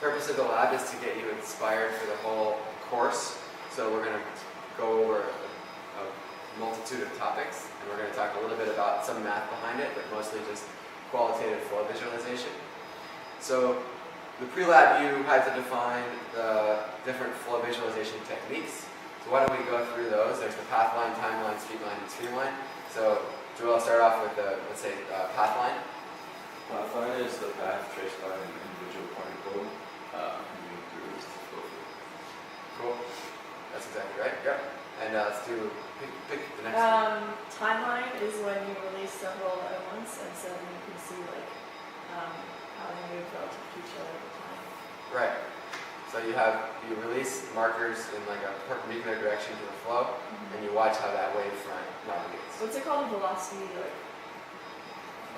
purpose of the lab is to get you inspired for the whole course. So we're going to go over a multitude of topics, and we're going to talk a little bit about some math behind it, but mostly just qualitative flow visualization. So the pre-lab, you had to define the different flow visualization techniques. So why don't we go through those? There's the path line, timeline, streamline, and streamline. So Joel, I'll start off with the, let's say, path line. Path line is the path traced by an individual particle moving through this flow field. Cool. That's exactly right. Yep. And let's do pick the next one. Timeline is when you release several at once, and so you can see like how they move relative to each other over time. Right. So you release markers in like a perpendicular direction to the flow, and you watch how that wavefront navigates. What's it called? Velocity, like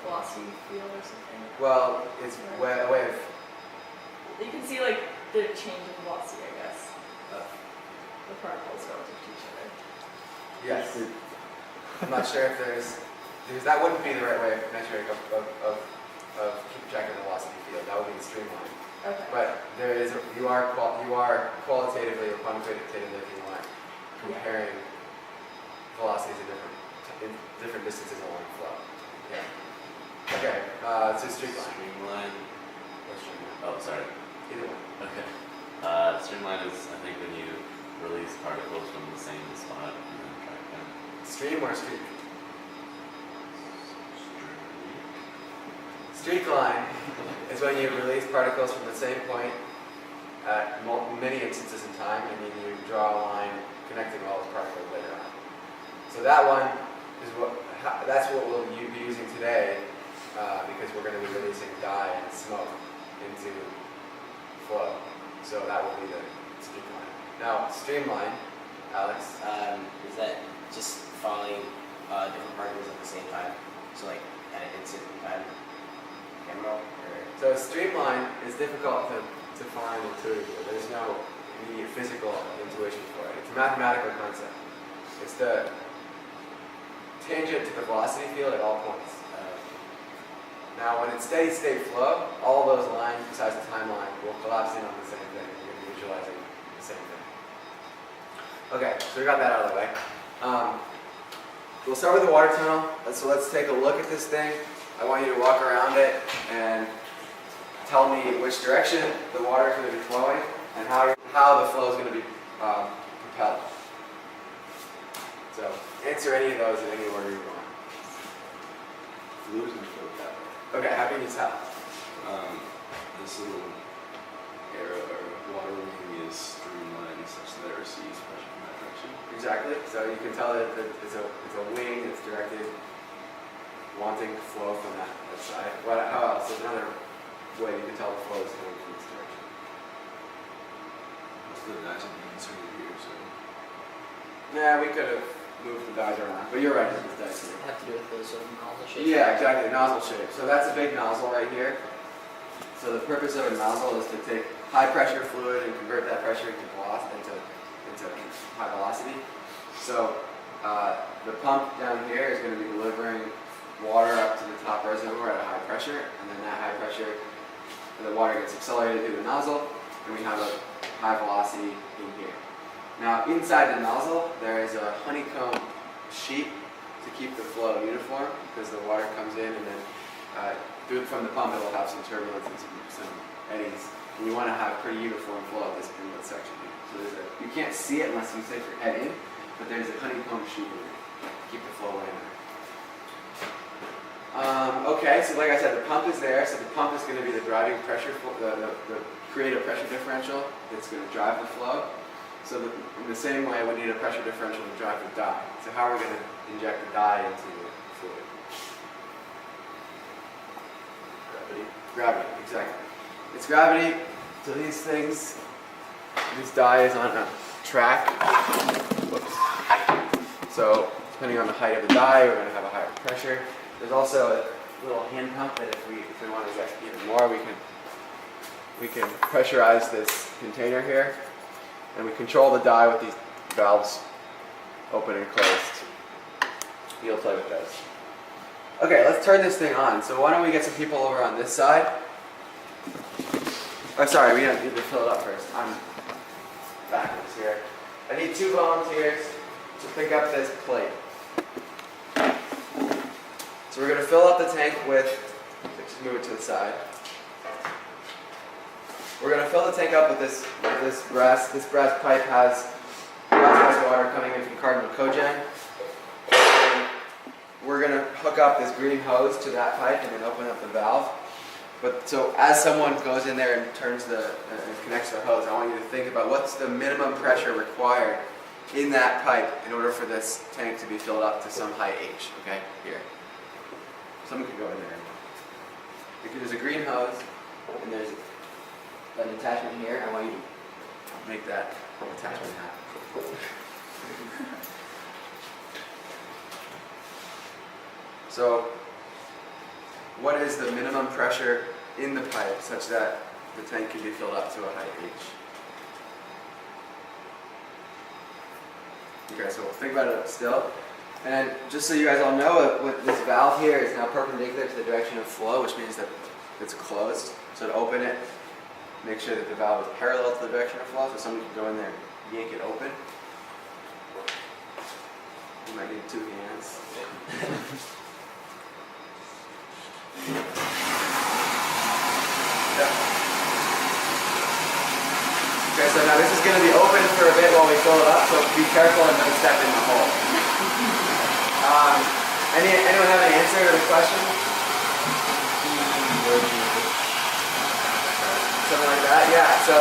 velocity field or something? Well, it's a way of. You can see like the change in velocity, I guess, of the particles relative to each other. Yes. I'm not sure if because that wouldn't be the right way of measuring of keep track of the velocity field. That would be the streamline. Okay. But you are qualitatively or quantitatively, if you want, comparing velocities in different distances along the flow. Yeah. Okay. So streamline. Streamline. Or streamline. Oh, sorry. Either one. Okay. Streamline is, I think, when you release particles from the same spot and then track them. Stream or streak? Streak line is when you release particles from the same point at many instances in time, and then you draw a line connecting all those particles later on. So that one is that's what we'll be using today, because we're going to be releasing dye and smoke into flow. So that will be the streak line. Now, streamline, Alex. Is that just following different particles at the same time? So like at an instant time? So streamline is difficult to find intuitively. There's no immediate physical intuition for it. It's a mathematical concept. It's the tangent to the velocity field at all points. Now when it's steady state flow, all those lines besides the timeline will collapse in on the same thing. You're going to be visualizing the same thing. Okay, so we got that out of the way. We'll start with the water tunnel. So let's take a look at this thing. I want you to walk around it and tell me which direction the water is going to be flowing and how the flow is going to be propelled. So answer any of those in any order you want. Fluid is going to flow that way. Okay, how can you tell? This little arrow or water wing is streamlined such that it receives pressure from that direction. Exactly. So you can tell that it's a wing that's directed, wanting flow from that side. How else? There's another way you can tell the flow is coming from this direction. Most of the dyes will be inserted here, so. Yeah, we could have moved the dyes around, but you're right, there's dyes here. Have to do with the sort of nozzle shape? Yeah, exactly, nozzle shape. So that's a big nozzle right here. So the purpose of a nozzle is to take high pressure fluid and convert that pressure into high velocity. So the pump down here is going to be delivering water up to the top reservoir at a high pressure, and then that high pressure, the water gets accelerated through the nozzle, and we have a high velocity in here. Now inside the nozzle, there is a honeycomb sheet to keep the flow uniform, because the water comes in and then from the pump it will have some turbulence and some eddies. And you want to have pretty uniform flow at this inlet section here. So you can't see it unless you stick your head in, but there's a honeycomb sheet in there to keep the flow in there. Okay, so like I said, the pump is there, so the pump is going to be the driving pressure, create a pressure differential that's going to drive the flow. So in the same way, we need a pressure differential to drive the dye. So how are we going to inject the dye into the fluid? Gravity, exactly. It's gravity. So these things, this dye is on a track. Whoops. So depending on the height of the dye, we're going to have a higher pressure. There's also a little hand pump that if we want to inject even more, we can pressurize this container here, and we control the dye with these valves open and closed. You'll play with those. Okay, let's turn this thing on. So why don't we get some people over on this side? Oh, sorry, we need to fill it up first. I'm backwards here. I need 2 volunteers to pick up this plate. So we're going to fill up the tank with, just move it to the side. We're going to fill the tank up with this brass. This brass pipe has brass water coming in from Cardinal Cogen. We're going to hook up this green hose to that pipe and then open up the valve. But so as someone goes in there and turns and connects the hose, I want you to think about what's the minimum pressure required in that pipe in order for this tank to be filled up to some high H. Okay, here. Someone could go in there. If there's a green hose and there's an attachment here, I want you to make that attachment happen. So, what is the minimum pressure in the pipe such that the tank can be filled up to a high H? Okay, so think about it still. And just so you guys all know, with this valve here is now perpendicular to the direction of flow, which means that it's closed. So to open it, make sure that the valve is parallel to the direction of flow, so someone can go in there and yank it open. You might need 2 hands. Okay, so now this is going to be open for a bit while we fill it up, so be careful and don't step in the hole. Anyone have an answer to the question? Something like that? Yeah, so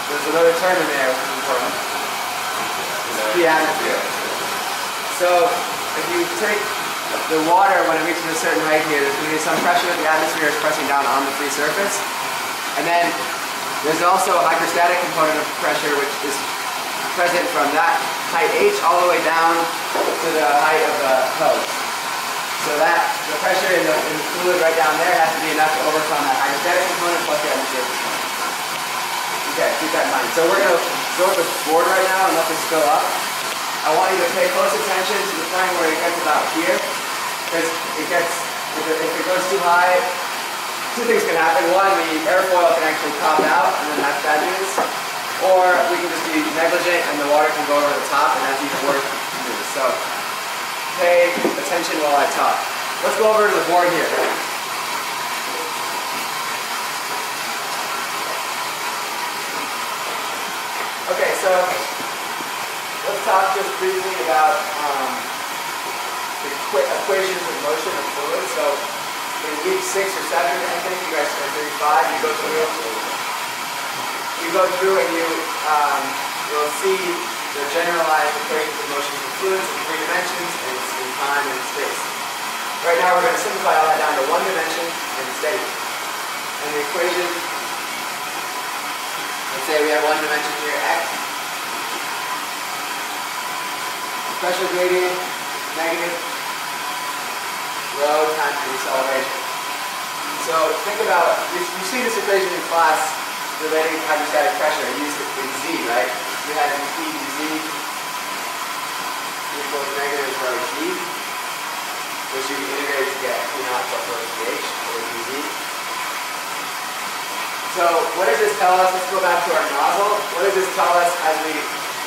there's another term in there which is important. It's the atmosphere. So if you take the water when it reaches a certain height here, there's going to be some pressure that the atmosphere is pressing down on the free surface. And then there's also a hydrostatic component of pressure which is present from that height H all the way down to the height of the hose. So that the pressure in the fluid right down there has to be enough to overcome that hydrostatic component plus the atmospheric component. Okay, keep that in mind. So we're going to go with this board right now and let this fill up. I want you to pay close attention to the point where it gets about here. Because if it goes too high, 2 things can happen. One, the airfoil can actually pop out and then that's bad news. Or we can just be negligent and the water can go over the top and that's even worse news. So pay attention while I talk. Let's go over to the board here. Okay, so let's talk just briefly about the equations of motion of fluids. So in week 6 or 7, I think you guys are 35, you go through and you'll see the generalized equations of motion of fluids in 3 dimensions and in time and space. Right now we're going to simplify all that down to 1 dimension and steady. And the equation, let's say we have 1 dimension here, x. Pressure gradient, negative rho times the acceleration. So think about, you see this equation in class relating to hydrostatic pressure. You used it in Z, right? You had P dz equals negative rho G, which you integrate to get P naught plus rho pH, or dz. So what does this tell us? Let's go back to our nozzle. What does this tell us as we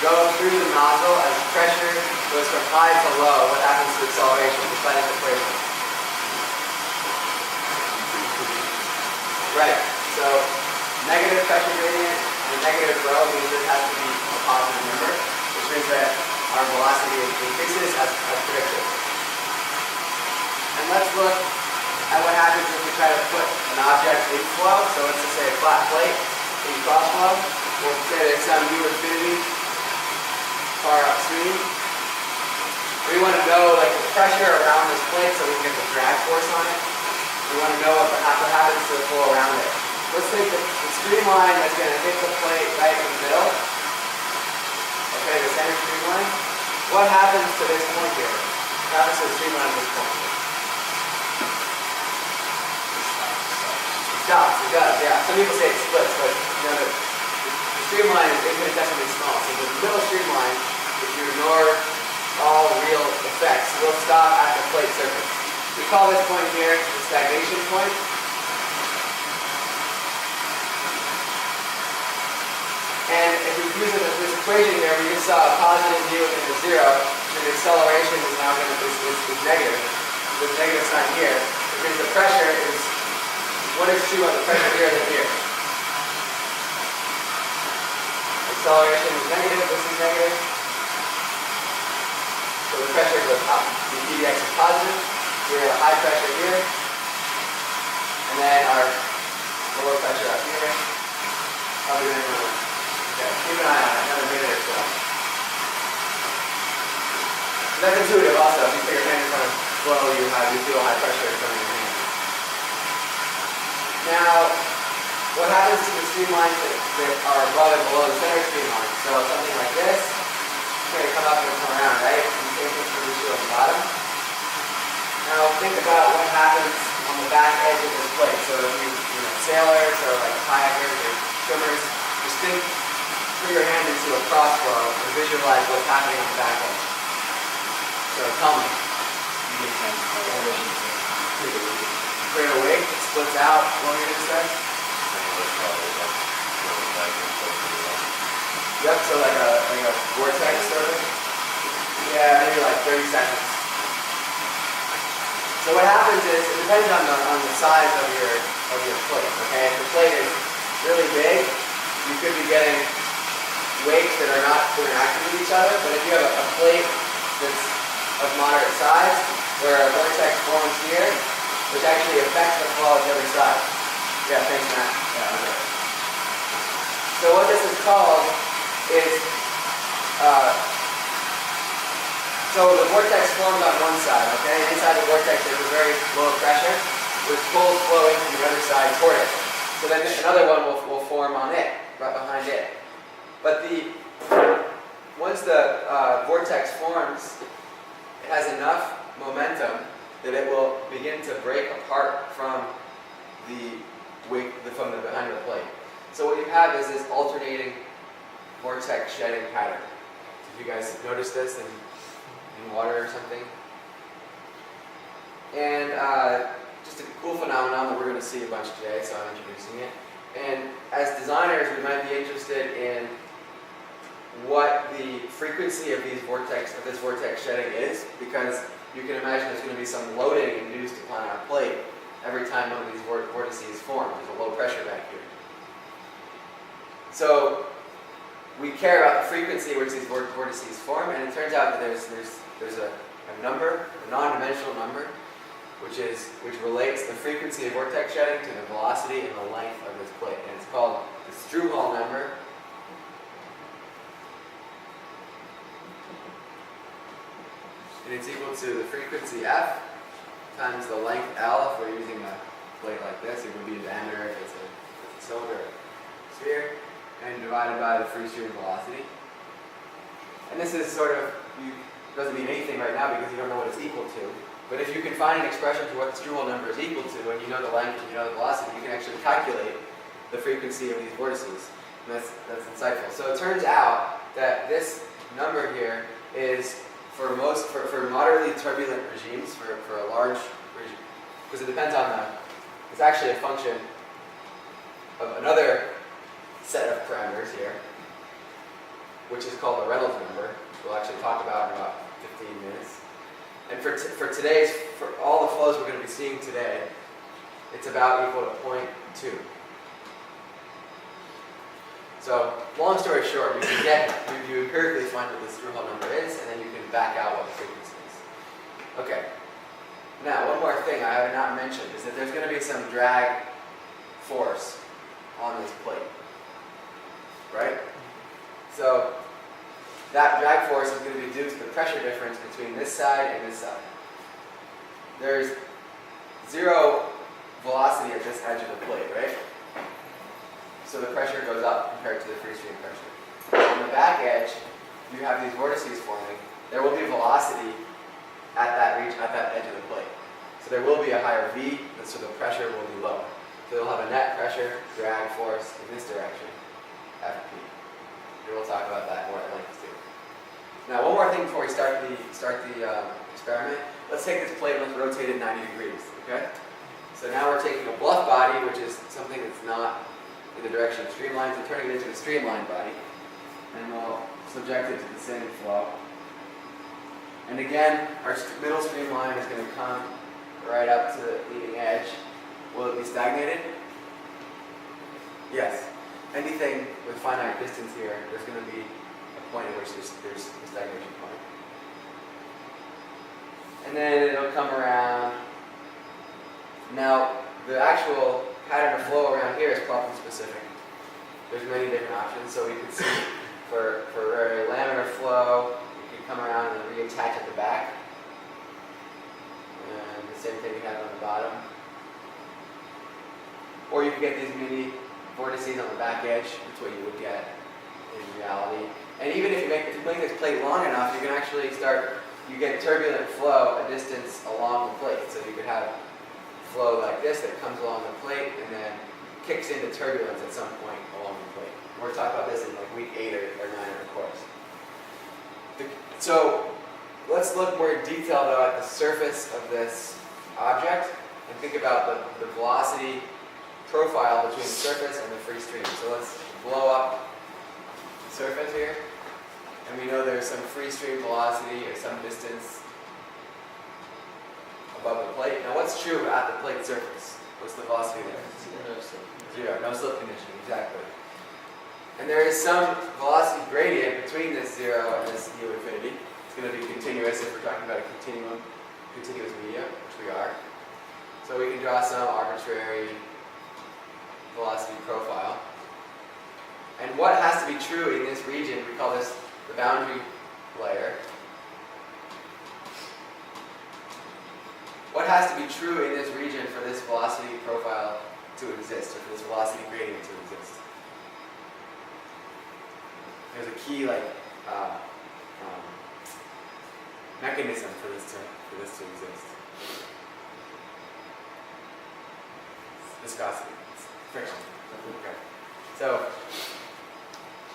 go through the nozzle, as pressure goes from high to low? What happens to acceleration? Just by this equation. Right. So negative pressure gradient and negative rho means this has to be a positive number, which means that our velocity increases as predicted. And let's look at what happens if we try to put an object in flow. So let's just say a flat plate in cross flow. We'll say there's some u infinity far upstream. We want to know like the pressure around this plate so we can get the drag force on it. We want to know what happens to the flow around it. Let's take the streamline that's going to hit the plate right in the middle. Okay, the center streamline. What happens to this point here? What happens to the streamline at this point? It stops, it does, yeah. Some people say it splits, but you know, the streamline is infinitesimally small. So the middle streamline, if you ignore all real effects, will stop at the plate surface. We call this point here the stagnation point. using this equation here, we just saw a positive v and a 0, and the acceleration is now going to is negative. There's a negative sign here, which means the pressure is, what is true on the pressure here than here? Acceleration is negative, this is negative. So the pressure goes up. The pdx is positive. So we have a high pressure here. And then our lower pressure up here. How are we doing? Okay, keep an eye on it, another minute or so. That's intuitive also. If you put your hand in front of flow, you feel high pressure in front of your hand. Now, what happens to the streamlines that are above and below the center streamline? So something like this, it's going to come up and come around, right? And the same thing for the on the bottom. Now think about what happens on the back edge of this plate. So if you know, sailors or like kayakers or swimmers, just put your hand into a crossflow and visualize what's happening on the back edge. So tell me. Create a wake, it splits out, what were you going to say? Yep, so like a vortex sort of. Yeah, maybe like 30 seconds. So what happens is, it depends on the size of your plate, okay? If the plate is really big, you could be getting wakes that are not interacting with each other, but if you have a plate that's of moderate size, where a vortex forms here, which actually affects the flow on the other side. Yeah, thanks, Matt. Yeah, okay. So what this is called is, so the vortex forms on one side, okay? Inside the vortex there's a very low pressure, which pulls flow in from the other side toward it. So then another one will form on it, right behind it. But once the vortex forms, it has enough momentum that it will begin to break apart from the behind the plate. So what you have is this alternating vortex shedding pattern. So if you guys notice this in water or something. And just a cool phenomenon that we're going to see a bunch today, so I'm introducing it. And as designers, we might be interested in what the frequency of this vortex shedding is, because you can imagine there's going to be some loading induced upon our plate every time one of these vortices form. There's a low pressure back here. So we care about the frequency at which these vortices form, and it turns out that there's a number, a non-dimensional number, which relates the frequency of vortex shedding to the velocity and the length of this plate, and it's called the Strouhal number. And it's equal to the frequency f times the length L if we're using a plate like this. It would be a diameter if it's a cylinder or sphere, and divided by the free stream velocity. And this is sort of, doesn't mean anything right now because you don't know what it's equal to. But if you can find an expression for what the Strouhal number is equal to, and you know the length and you know the velocity, you can actually calculate the frequency of these vortices. And that's insightful. So it turns out that this number here is for moderately turbulent regimes, for a large regime, because it depends on it's actually a function of another set of parameters here, which is called the Reynolds number, which we'll actually talk about in about 15 minutes. And for all the flows we're going to be seeing today, it's about equal to 0.2. So, long story short, you empirically find what the Strouhal number is, and then you can back out what the frequency is. Okay. Now, one more thing I have not mentioned is that there's going to be some drag force on this plate. Right? So, that drag force is going to be due to the pressure difference between this side and this side. There's zero velocity at this edge of the plate, right? So the pressure goes up compared to the free stream pressure. On the back edge, you have these vortices forming. There will be velocity at that edge of the plate. So there will be a higher V, and so the pressure will be lower. So you'll have a net pressure drag force in this direction, FP. And we'll talk about that more at length too. Now, one more thing before we start the experiment. Let's take this plate and let's rotate it 90 degrees. Okay? So now we're taking a bluff body, which is something that's not in the direction of streamlines, and turning it into a streamlined body. and we'll subject it to the same flow. And again, our middle streamline is going to come right up to the leading edge. Will it be stagnated? Yes. Anything with finite distance here, there's going to be a point at which there's a stagnation point. And then it'll come around. Now, the actual pattern of flow around here is problem specific. There's many different options. So we could see for a laminar flow, you could come around and reattach at the back. And the same thing we have on the bottom. Or you could get these mini vortices on the back edge. That's what you would get in reality. And even if you make this plate long enough, you can actually you get turbulent flow a distance along the plate. So you could have flow like this that comes along the plate and then kicks into turbulence at some point along the plate. We're talking about this in like week 8 or 9 of the course. So let's look more detailed though at the surface of this object and think about the velocity profile between the surface and the free stream. So let's blow up the surface here. And we know there's some free stream velocity or some distance above the plate. Now what's true at the plate surface? What's the velocity there? Zero. No slip condition, exactly. And there is some velocity gradient between this zero and this u infinity. It's going to be continuous if we're talking about a continuous medium, which we are. So we can draw some arbitrary velocity profile. And what has to be true in this region, we call this the boundary layer. What has to be true in this region for this velocity profile to exist, or for this velocity gradient to exist? There's a key mechanism for this to exist. Viscosity, friction. Okay. So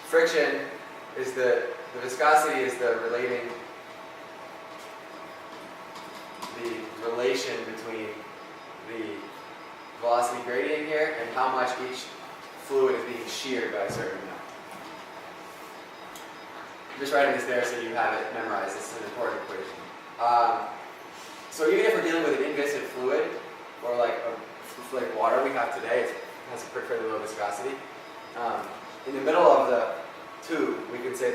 friction is the viscosity is the relation between the velocity gradient here and how much each fluid is being sheared by a certain amount. I'm just writing this there so you have it memorized. This is an important equation. So even if we're dealing with an inviscid fluid, or like water we have today, it has a fairly low viscosity. In the middle of the tube, we can say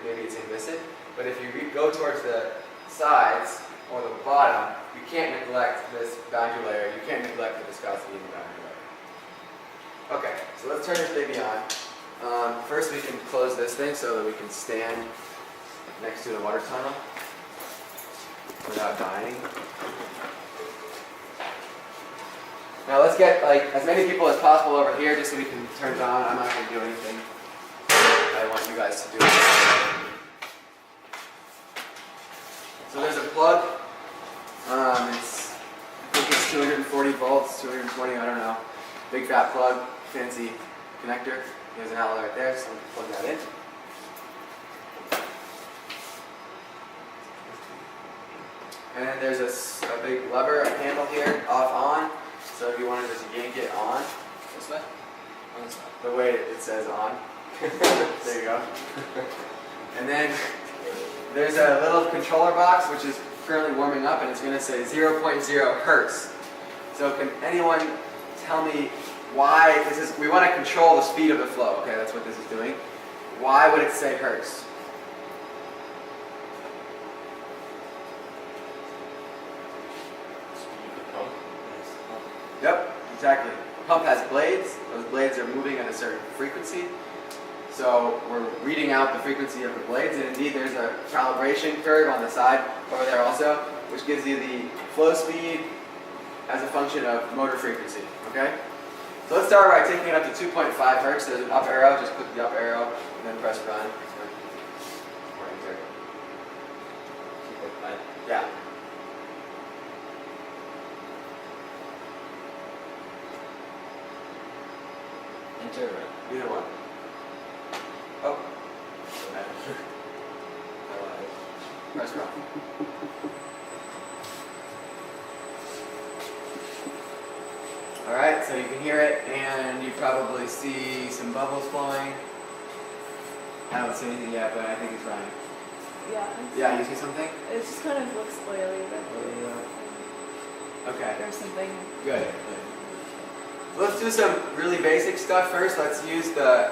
maybe it's inviscid, but if you go towards the sides or the bottom, you can't neglect this boundary layer. You can't neglect the viscosity in the boundary layer. Okay, so let's turn this baby on. First, we can close this thing so that we can stand next to the water tunnel without dying. Now let's get as many people as possible over here just so we can turn it on. I'm not going to do anything. I want you guys to do it. So there's a plug. I think it's 240 volts, 220, I don't know. Big fat plug, fancy connector. There's an outlet right there, so we can plug that in. And then there's a big lever, a handle here, off, on. So if you wanted to just yank it on, This way? On this side. the way it says on. There you go. And then there's a little controller box which is currently warming up and it's going to say 0.0 hertz. So can anyone tell me why this is? We want to control the speed of the flow. Okay, that's what this is doing. Why would it say hertz? Yep, exactly. The pump has blades. Those blades are moving at a certain frequency. So we're reading out the frequency of the blades, and indeed there's a calibration curve on the side over there also, which gives you the flow speed as a function of motor frequency, okay? So let's start by taking it up to 2.5 hertz. There's an up arrow, just click the up arrow, and then press run. Yeah. Enter, right? Either one. Oh. Press run. Alright, so you can hear it and you probably see some bubbles flowing. I don't see anything yet, but I think it's fine. Yeah. Yeah, you see something? It just kind of looks oily, but Okay, there's something. good. So let's do some really basic stuff first. Let's use the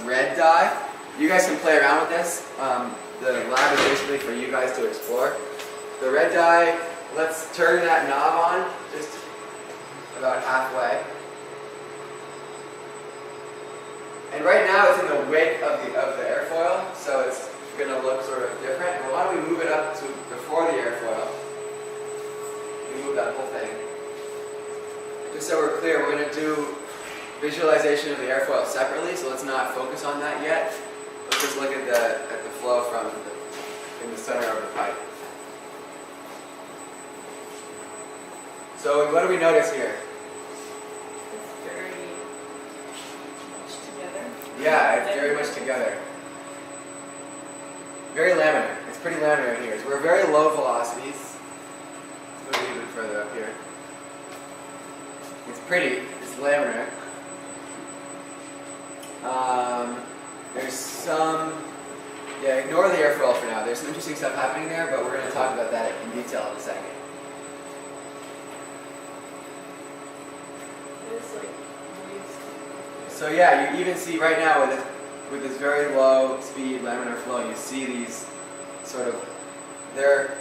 red dye. You guys can play around with this. The lab is basically for you guys to explore. The red dye, let's turn that knob on just about halfway. And right now it's in the wake of the airfoil, so it's going to look sort of different. And why don't we move it up to before the airfoil? We move that whole thing. Just so we're clear, we're going to do visualization of the airfoil separately, so let's not focus on that yet. Let's just look at the flow from in the center of the pipe. So what do we notice here? It's very much together. Yeah, it's very much together. Very laminar. It's pretty laminar here. So we're very low velocities. Let's move even further up here. It's pretty. It's laminar. There's some. Yeah, ignore the airfoil for now. There's some interesting stuff happening there, but we're going to talk about that in detail in a second. It's like waves. So yeah, you even see right now with this very low speed laminar flow, you see these sort of, they're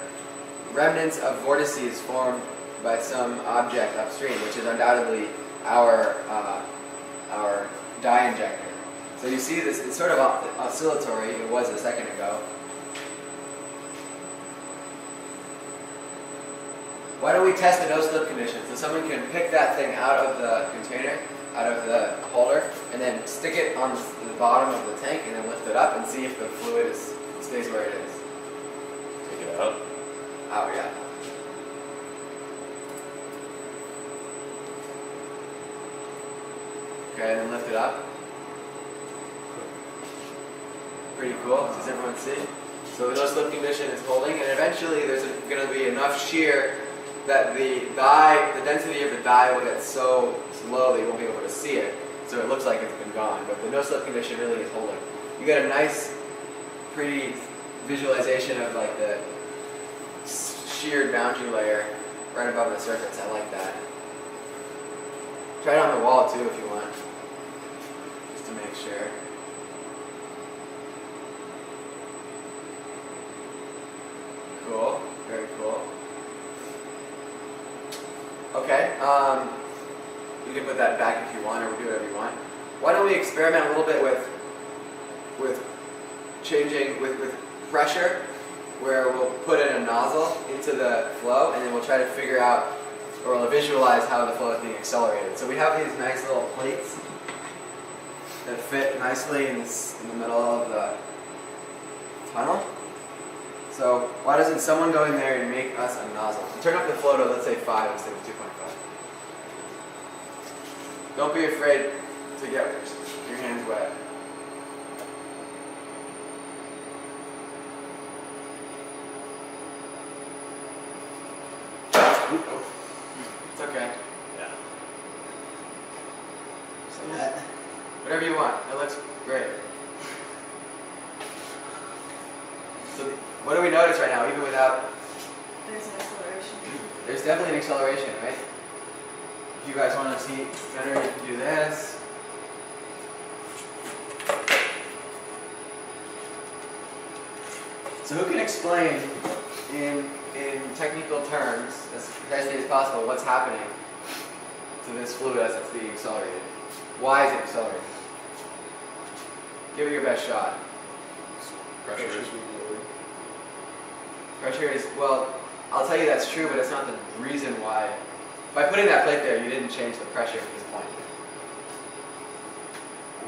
remnants of vortices formed by some object upstream, which is undoubtedly our dye injector. So you see this, it's sort of oscillatory, it was a second ago. Why don't we test the no-slip condition? So someone can pick that thing out of the container, out of the holder, and then stick it on the bottom of the tank and then lift it up and see if the fluid stays where it is. Take it out. Oh, yeah. Okay, and then lift it up. Pretty cool. Does everyone see? So the no-slip condition is holding, and eventually there's going to be enough shear that the density of the dye will get so low that you won't be able to see it. So it looks like it's been gone, but the no-slip condition really is holding. You get a nice, pretty visualization of like the sheared boundary layer right above the surface. I like that. Try it on the wall too if you want, just to make sure. Cool, very cool. Okay, you can put that back if you want, or do whatever you want. Why don't we experiment a little bit with changing with pressure, where we'll put in a nozzle into the flow, and then we'll try to figure out, or we'll visualize how the flow is being accelerated. So we have these nice little plates that fit nicely in the middle of the tunnel. So why doesn't someone go in there and make us a nozzle? Turn up the flow to, let's say, 5 instead of 2.5. Don't be afraid to get your hands wet. It's okay. Yeah. Whatever you want. It looks great. So what do we notice right now, even without? There's an acceleration. There's definitely an acceleration, right? If you guys want to see better, you can do this. So who can explain in technical terms, as precisely as possible, what's happening to this fluid as it's being accelerated? Why is it accelerating? Give it your best shot. Pressure is lowered. Pressure is, well, I'll tell you that's true, but it's not the reason why. By putting that plate there, you didn't change the pressure at this point.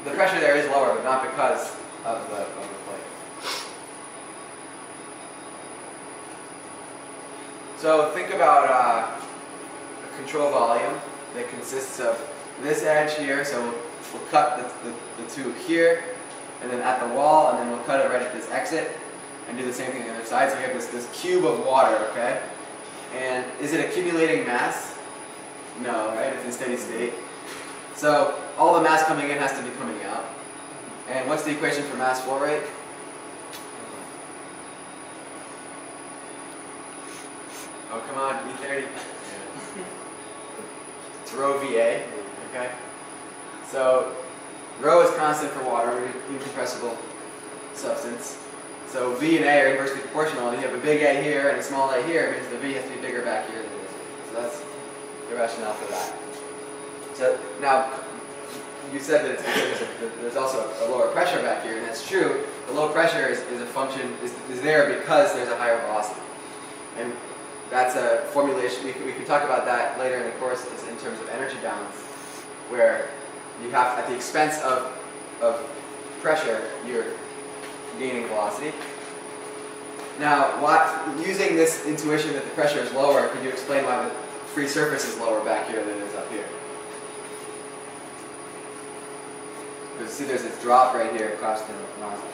The pressure there is lower, but not because of the plate. So think about a control volume that consists of this edge here, so we'll cut the tube here, and then at the wall, and then we'll cut it right at this exit, and do the same thing on the other side. So you have this cube of water, okay? And is it accumulating mass? No, right? It's in steady state. So all the mass coming in has to be coming out. And what's the equation for mass flow rate? Oh, come on, E30. It's rho VA, okay? So, rho is constant for water, incompressible substance. So V and A are inversely proportional, and you have a big A here and a small a here, it means the V has to be bigger back here than it is here. So that's the rationale for that. So now, you said that it's because there's also a lower pressure back here, and that's true. The low pressure is a function, is there because there's a higher velocity. And that's a formulation, we can talk about that later in the course in terms of energy balance, where you have, at the expense of pressure, you're gaining velocity. Now, using this intuition that the pressure is lower, could you explain why the free surface is lower back here than it is up here? Because see, there's this drop right here across the nozzle.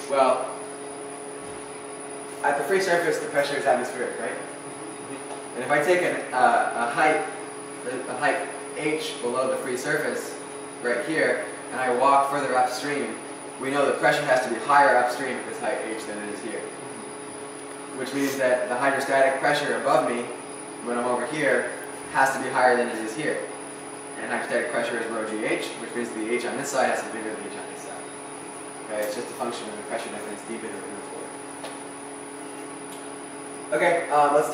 Well, at the free surface, the pressure is atmospheric, right? And if I take a height h below the free surface, right here, and I walk further upstream, we know the pressure has to be higher upstream at this height h than it is here. Which means that the hydrostatic pressure above me, when I'm over here, has to be higher than it is here. And hydrostatic pressure is rho gh, which means the h on this side has to be bigger than the h on this side. Okay, it's just a function of the pressure difference deep into the fluid. Okay, let's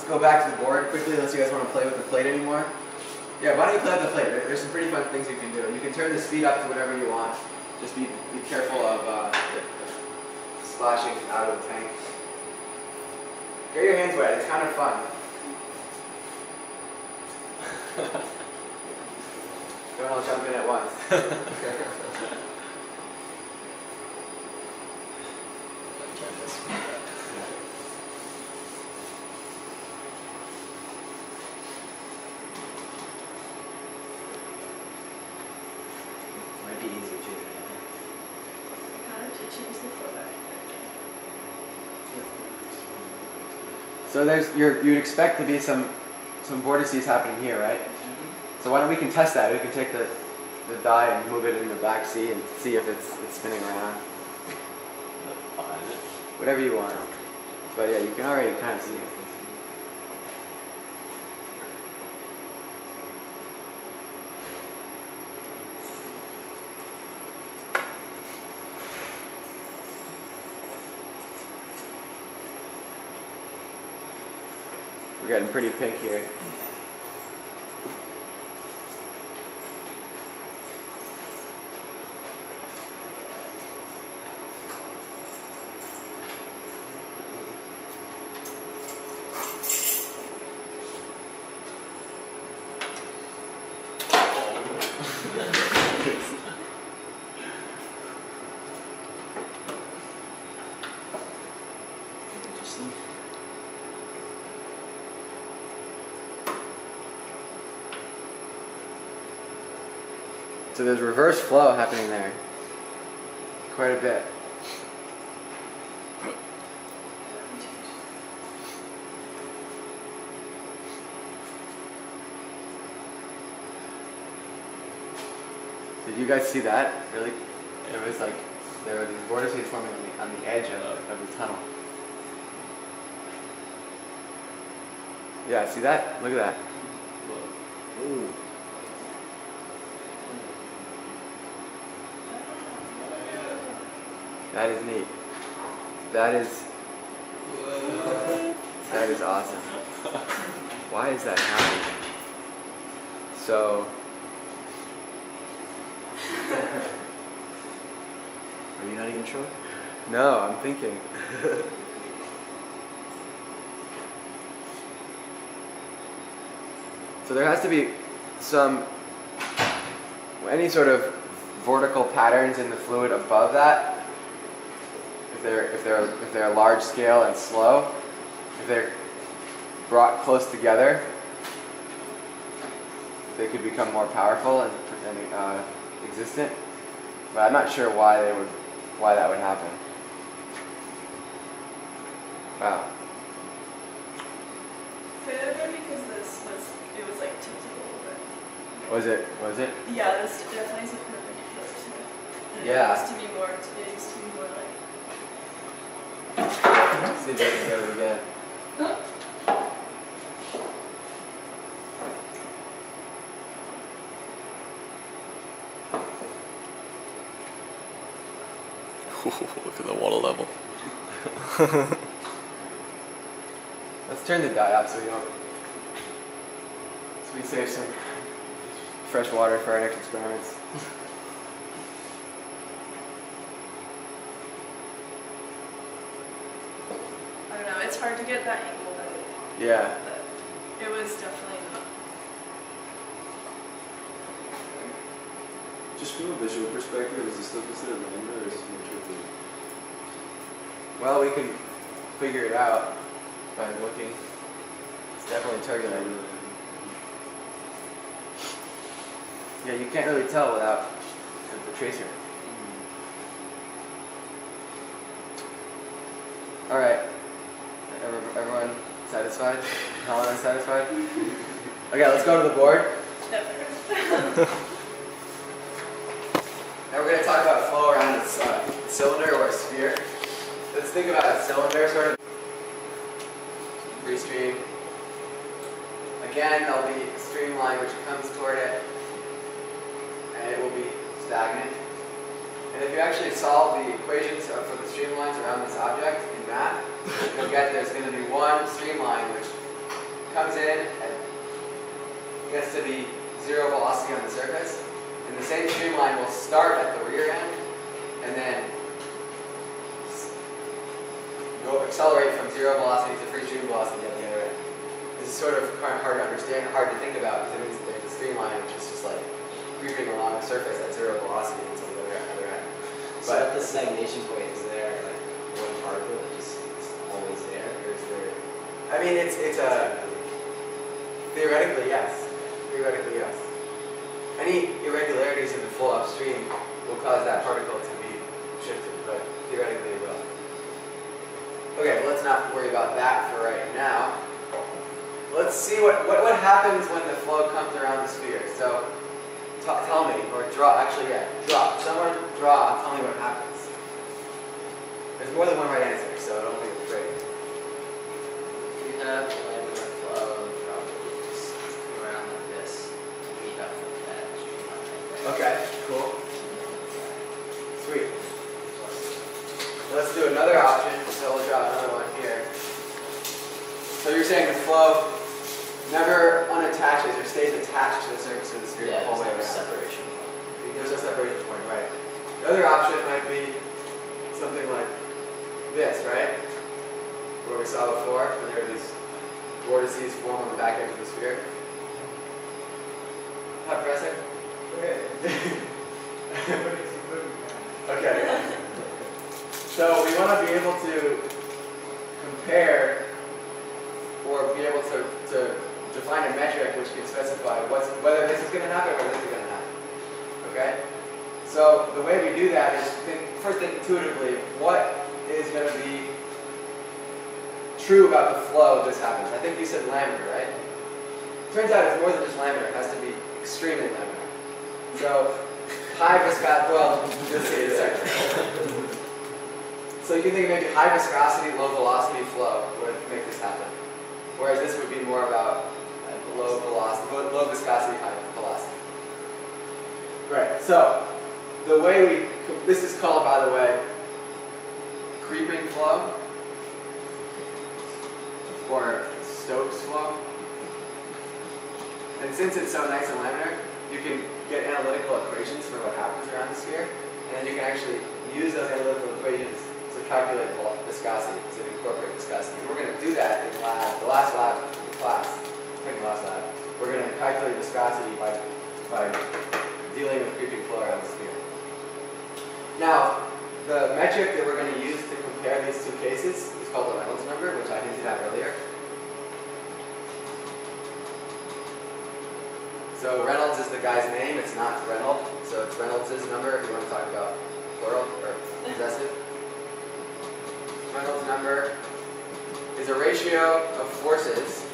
go back to the board quickly unless you guys want to play with the plate anymore. Yeah, why don't you play with the plate? There's some pretty fun things you can do. You can turn the speed up to whatever you want. Just be careful of splashing out of the tank. Get your hands wet, it's kind of fun. Don't all jump in at once. Might be easier too. How did you change the flow back? So you'd expect to be some vortices happening here, right? So why don't we contest that? We can take the die and move it in the back C and see if it's spinning around. Whatever you want. But yeah, you can already kind of see it. We're getting pretty pink here. Interesting. So there's reverse flow happening there. Quite a bit. Did you guys see that? Really? It was like there were these vortices forming on the edge of the tunnel. Yeah, see that? Look at that. Ooh. That is neat. That is awesome. Why is that happening? So Are you not even sure? no, I'm thinking. So there has to be any sort of vertical patterns in the fluid above that. If they're large scale and slow, if they're brought close together, they could become more powerful and existent. But I'm not sure why that would happen. Wow. it was like tilted a little bit. Was it? Yeah, this definitely is a perpendicular to it. And Yeah. It used to be more like. See if I can get it again. Look at the water level. Let's turn the dye up so we save some fresh water for our next experiments. I don't know, it's hard to get that angle that we want, Yeah. but it was definitely not. Just from a visual perspective, is this still considered lambda or is this more tricky? Well, we can figure it out by looking. It's definitely turbulent. Yeah, you can't really tell without the tracer. All right. Everyone satisfied? Helen satisfied? Okay, let's go to the board. Never. Now we're going to talk about flow around a cylinder or a sphere. Let's think about a cylinder, sort of free stream. Again, there'll be a streamline which comes toward it, and it will be stagnant. And if you actually solve the equations for the streamlines around this object in math, you'll get there's going to be one streamline which comes in and gets to be zero velocity on the surface. And the same streamline will start at the rear end and then go accelerate from zero velocity to free stream velocity at the other end. This is sort of hard to understand, hard to think about because it means there's a streamline which is just like creeping along the surface at zero velocity until the other end. So at the stagnation point, is there like one particle that just is always there, or is there? I mean, it's a theoretically yes. Theoretically yes. Any irregularities in the flow upstream will cause that particle to be shifted, but theoretically it will. Okay, well, let's not worry about that for right now. Let's see what happens when the flow comes around the sphere. So tell me, or draw, actually, yeah, draw. Someone draw, tell me what happens. There's more than one right answer, so don't be afraid. You have a laminar flow, probably just come around like this, meet up with that streamline right there. Okay, cool. Sweet. Let's do another option. So we'll draw another one here. So you're saying the flow never unattaches or stays attached to the surface of the sphere Yeah, the whole way there's no around. separation. There's a separation point, right? The other option might be something like this, right? Where we saw before, where there are these vortices form on the back edge of the sphere. Hi, Professor. Okay. So we want to be able to compare or be able to define a metric which can specify whether this is going to happen or this is going to happen. Okay? So the way we do that is first think intuitively, what is going to be true about the flow if this happens? I think you said laminar, right? Turns out it's more than just laminar. It has to be extremely laminar. So high viscosity, well, you'll see in a second. So you can think maybe high viscosity, low velocity flow would make this happen. Whereas this would be more about low velocity, low viscosity, high velocity. Right, so the way this is called, by the way, creeping flow, or Stokes flow. And since it's so nice and laminar, you can get analytical equations for what happens around the sphere, and then you can actually use those analytical equations to calculate viscosity, to incorporate viscosity. And we're going to do that in lab, the last lab in class, we're going to calculate viscosity by dealing with creeping flow around the sphere. Now, the metric that we're going to use to compare these two cases is called the Reynolds number, which I hinted at earlier. So Reynolds is the guy's name, it's not Reynolds, so it's Reynolds' number if you want to talk about plural or possessive. Reynolds number is a ratio of forces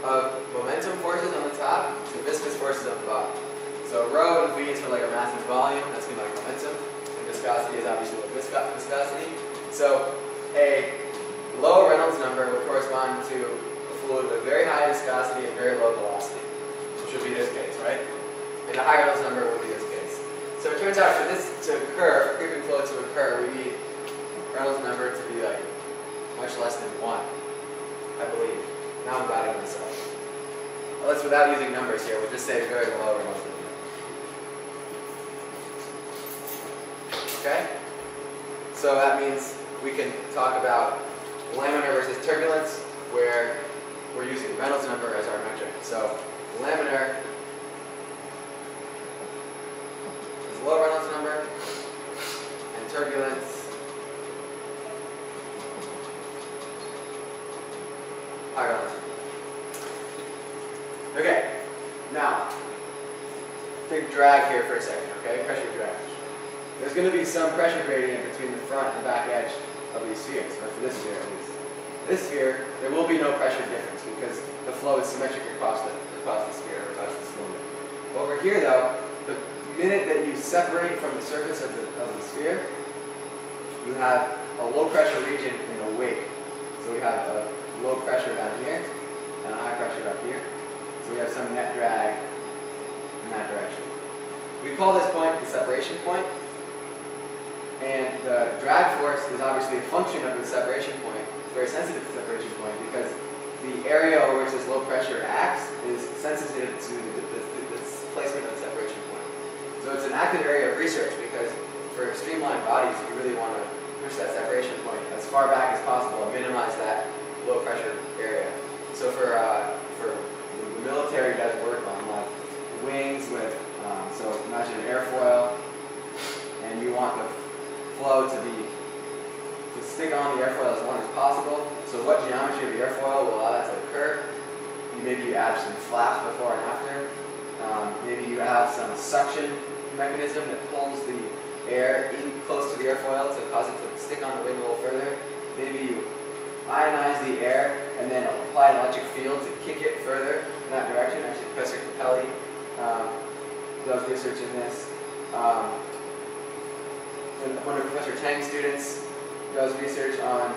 of momentum forces on the top to viscous forces on the bottom. So rho and V is for like a massive volume, that's going to be like momentum, and viscosity is obviously like viscosity. So a low Reynolds number would correspond to a fluid with very high viscosity and very low velocity, which would be this case, right? And a high Reynolds number would be this case. So it turns out for this to occur, for creeping flow to occur, we need Reynolds number to be like much less than 1, I believe. Now I'm doubting myself. Well, that's without using numbers here, we'll just say very low Reynolds number. Okay? So that means we can talk about laminar versus turbulence, where we're using Reynolds number as our metric. So laminar is low Reynolds number, and turbulence high Reynolds number. Okay, now take drag here for a second, okay? Pressure drag. There's going to be some pressure gradient between the front and back edge of these spheres, or for this sphere at least. This sphere, there will be no pressure difference because the flow is symmetric across the sphere, or across the cylinder. Over here though, the minute that you separate from the surface of the sphere, you have a low pressure region in the wake. So we have a low pressure down here, and a high pressure up here. So we have some net drag in that direction. We call this point the separation point. And the drag force is obviously a function of the separation point. It's very sensitive to the separation point because the area over which this low pressure acts is sensitive to the placement of the separation point. So it's an active area of research because for streamlined bodies, you really want to push that separation point as far back as possible and minimize that low pressure area. So for the military does work on like wings with, so imagine an airfoil, and you want the flow to stick on the airfoil as long as possible. So what geometry of the airfoil will allow that to occur? Maybe you add some flaps before and after. Maybe you have some suction mechanism that pulls the air in close to the airfoil to cause it to stick on the wing a little further. Maybe you ionize the air and then apply an electric field to kick it further in that direction. Actually, Professor Capelli does research in this. And one of Professor Tang's students does research on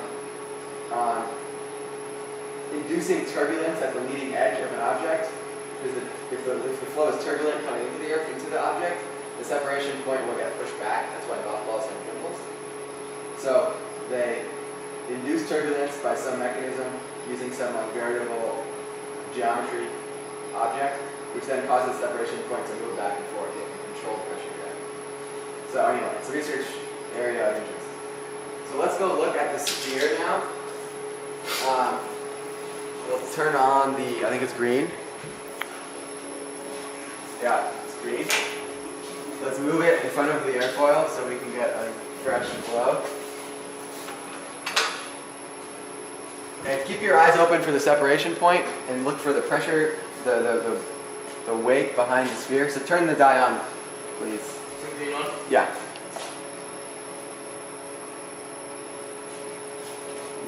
inducing turbulence at the leading edge of an object. Because if the flow is turbulent coming into the object, the separation point will get pushed back. That's why golf balls have dimples. So they induce turbulence by some mechanism using some like variable geometry object, which then causes the separation point to move back and forth in a controlled pressure drag. So anyway, it's a research area of interest. So let's go look at the sphere now. We'll turn on the, I think it's green. Yeah, it's green. Let's move it in front of the airfoil so we can get a fresh flow. And keep your eyes open for the separation point and look for the pressure, the wake behind the sphere. So turn the dye on, please. The green one? Yeah.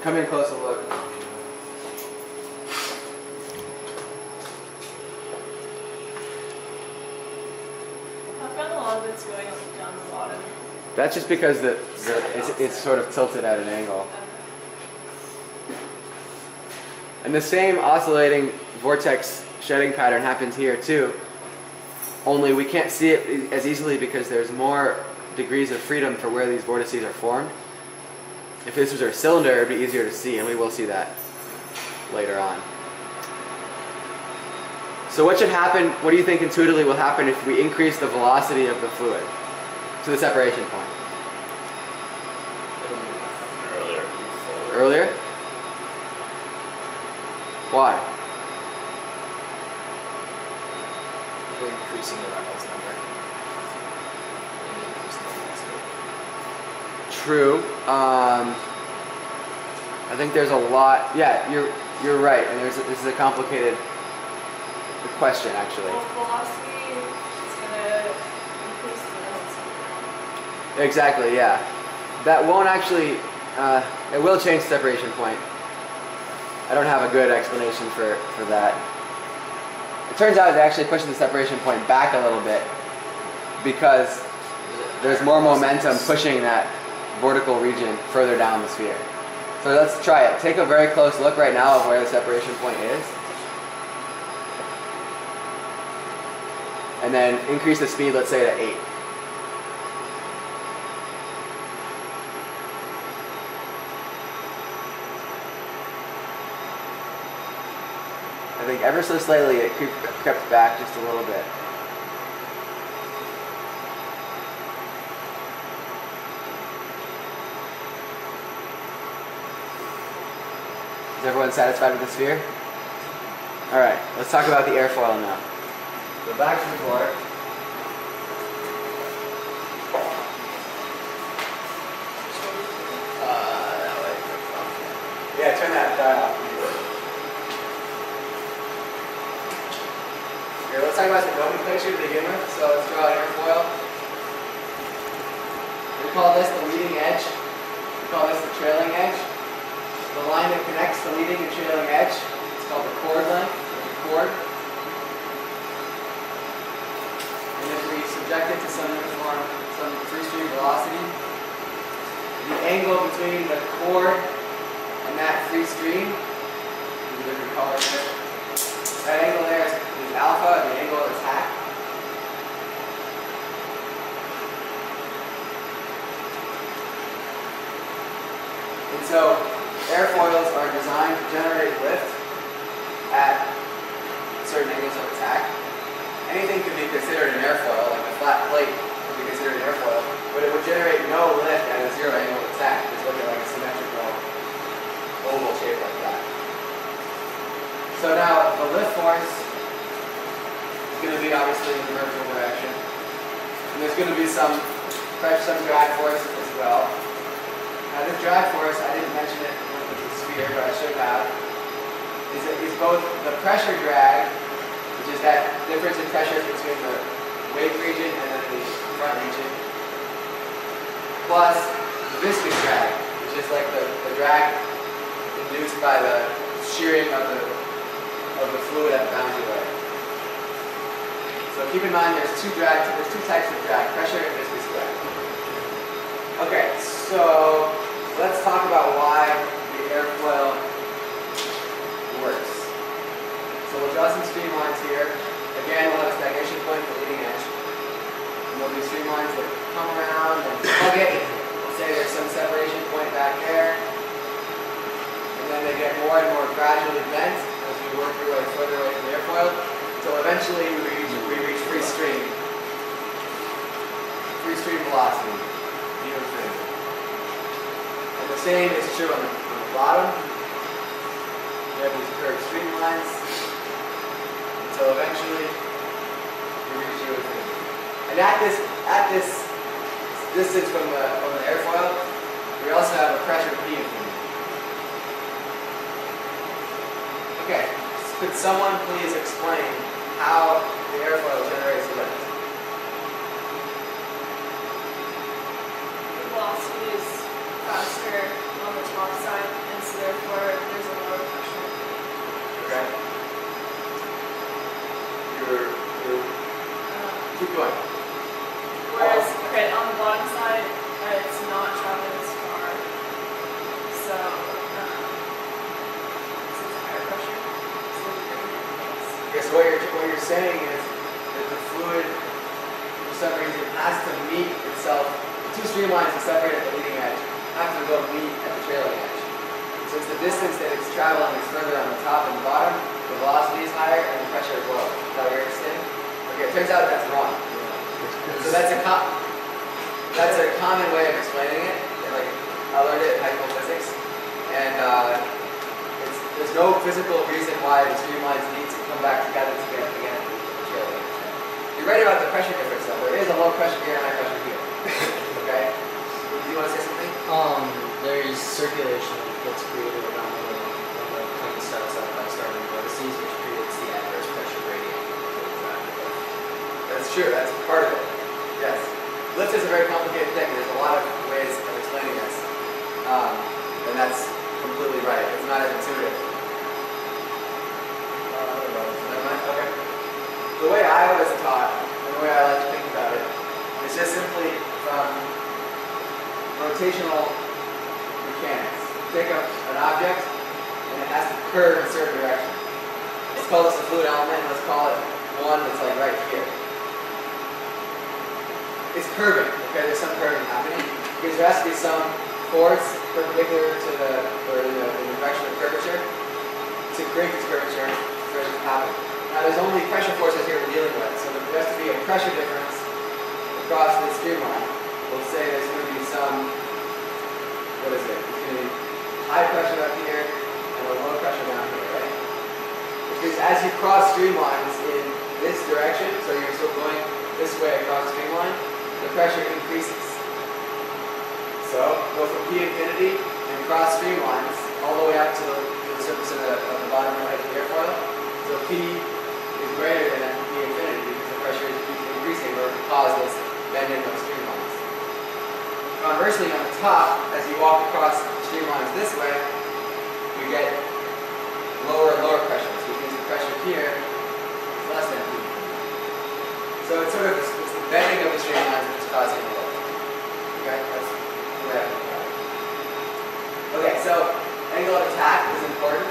Come in close and look. How come a lot of it's going down the bottom? That's just because it's sort of tilted at an angle. And the same oscillating vortex shedding pattern happens here too, only we can't see it as easily because there's more degrees of freedom for where these vortices are formed. If this was our cylinder, it would be easier to see, and we will see that later on. So what should happen, what do you think intuitively will happen if we increase the velocity of the fluid to the separation point? Earlier? Why? We're increasing the Reynolds number. And increasing the velocity. True. I think there's a lot. Yeah, you're right. And this is a complicated question, actually. Well, velocity is going to increase the Reynolds number. Exactly. Yeah. That won't actually. It will change the separation point. I don't have a good explanation for that. It turns out it actually pushes the separation point back a little bit because there's more momentum pushing that vortical region further down the sphere. So let's try it. Take a very close look right now of where the separation point is. And then increase the speed, let's say to 8. I think ever so slightly it crept back just a little bit. Is everyone satisfied with the sphere? Alright, let's talk about the airfoil now. So back to the board. That way. Yeah, turn that dial off. Here, let's talk about the nomenclature to begin with. So let's draw an airfoil. We call this the leading edge. We call this the trailing edge. The line that connects the leading and trailing edge is called the chord length, or the chord. And if we subject it to some uniform, some free stream velocity, the angle between the chord and that free stream, there's a different color here. That angle there is alpha, the angle of attack. And so airfoils are designed to generate lift at certain angles of attack. Anything can be considered an airfoil, like a flat plate would be considered an airfoil, but it would generate no lift at a zero angle of attack. Just look at like a symmetrical oval shape like that. So now the lift force is going to be obviously in the vertical direction. And there's going to be some pressure, some drag force as well. Now this drag force, I didn't mention it with the sphere, but I should have, is both the pressure drag, which is that difference in pressure between the wake region and then the front region, plus the viscous drag, which is like the drag induced by the shearing of the fluid at the boundary layer. So keep in mind there's two types of drag, pressure and viscous drag. Okay, so let's talk about why the airfoil works. So we'll draw some streamlines here. Again, we'll have a stagnation point at the leading edge. And we'll do streamlines that come around and plug it. We'll say there's some separation point back there. And then they get more and more gradually bent as we work our way further away from the airfoil. Until eventually we reach free stream. Free stream velocity. And the same is true on the bottom. We have these curved streamlines until eventually we reach U infinity. And at this distance from the airfoil, we also have a pressure P infinity. Okay, could someone please explain how the airfoil generates lift? The velocity is faster on the top side, and so therefore there's a lower pressure. Okay. Keep going. Whereas, okay, on the bottom side, it's not traveling as far. So, it's a higher pressure. So we're going to get things. Okay, so what you're saying is that the fluid, for some reason, has to meet itself. The two streamlines that separate at the leading edge have to go meet at the trailing edge. Since the distance that it's traveling is further on the top and the bottom, the velocity is higher and the pressure is lower. Is that what you're understanding? Okay, it turns out that's wrong. So that's a common way of explaining it. Like I learned it in high school physics, and there's no physical reason why the streamlines need to come back together to get again the trailing edge. You're right about the pressure difference, though. There is a low pressure here and high pressure here. Okay. Do you want to say something? There's circulation that's created around the plane starts out by starting vortices, which creates the adverse pressure gradient. That's true. That's part of it. Yes. Lift is a very complicated thing. There's a lot of ways of explaining this, and that's completely right. It's not as intuitive. way I was taught, and the way I like to think about it, is just simply from rotational mechanics. Take an object, and it has to curve in a certain direction. Let's call this a fluid element, and let's call it one that's like right here. It's curving, okay? There's some curving happening. Because there has to be some force perpendicular to in the direction of curvature to create this curvature for it to happen. Now there's only pressure forces here we're dealing with, so there has to be a pressure difference across this streamline. We'll say there's going to be some, what is it? There's going to be high pressure up here and a low pressure down here, right? Because as you cross streamlines in this direction, so you're still going this way across the streamline, the pressure increases. So go from P infinity and cross streamlines all the way up to the surface of the bottom right of the airfoil. So P is greater than P infinity because the pressure keeps increasing or cause this bend in those streamlines. Conversely, on the top, as you walk across streamlines this way, you get lower and lower pressures because the pressure here is less than P infinity. So it's sort of it's the bending of the streamlines that's causing the load. Okay, that's the way I think about it. Okay, so angle of attack is important.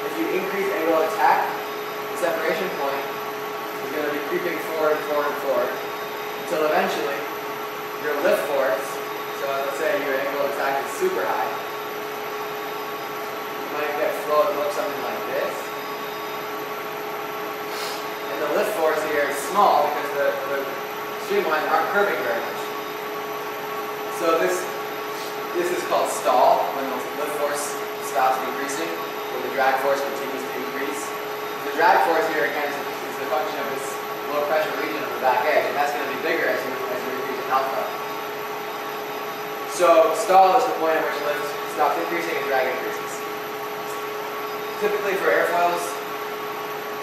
If you increase angle of attack, the separation point is going to be creeping forward, forward, forward, until eventually your lift force, so let's say your angle of attack is super high, you might get flow that looks something like this. And the lift force here is small because the streamlines aren't curving very much. So this is called stall, when the lift force stops increasing, when the drag force continues to increase. The drag force here again is the function of this low pressure region of the back edge, and that's going to be bigger as you increase in alpha. So stall is the point at which lift stops increasing and drag increases. Typically for airfoils,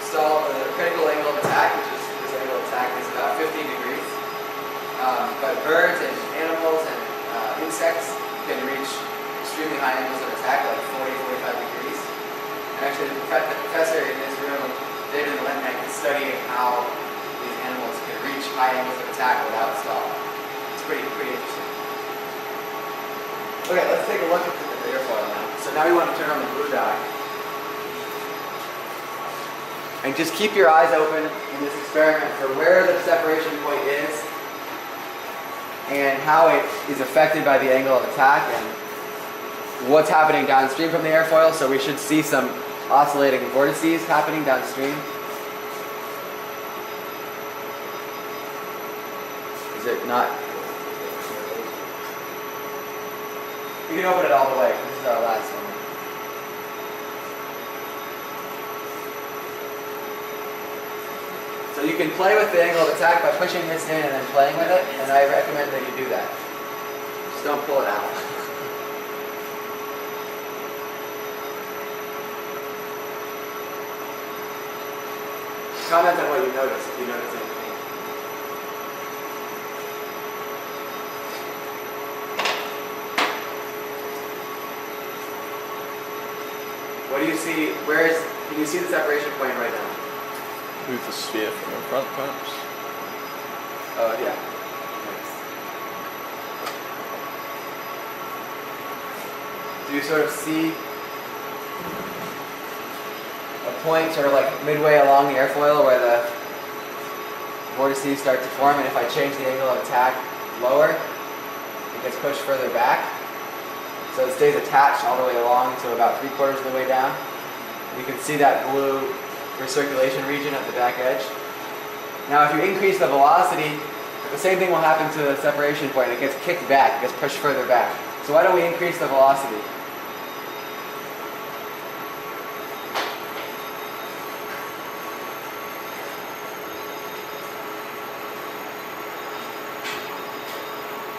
stall, the critical angle of attack, which is this angle of attack, is about 15 degrees. But birds and animals and insects can reach extremely high angles of attack, like 40, 45 degrees. And actually, the professor in this room, David Lenneck, is studying how these animals can reach high angles of attack without stall. It's pretty interesting. Okay, let's take a look at the airfoil now. So now we want to turn on the blue dye. And just keep your eyes open in this experiment for where the separation point is and how it is affected by the angle of attack and what's happening downstream from the airfoil. So we should see some oscillating vortices happening downstream. Is it not? You can open it all the way. This is our last one. So you can play with the angle of attack by pushing this in and then playing with it, and I recommend that you do that. Just don't pull it out. Comment on what you notice, if you notice anything. What do you see? Can you see the separation point right now? Move the sphere from in front, perhaps. Oh, yeah. Nice. Do you sort of see a point sort of like midway along the airfoil where the vortices start to form, and if I change the angle of attack lower, it gets pushed further back. So it stays attached all the way along to about 3/4 of the way down. You can see that blue recirculation region at the back edge. Now if you increase the velocity, the same thing will happen to the separation point. It gets kicked back, it gets pushed further back. So why don't we increase the velocity?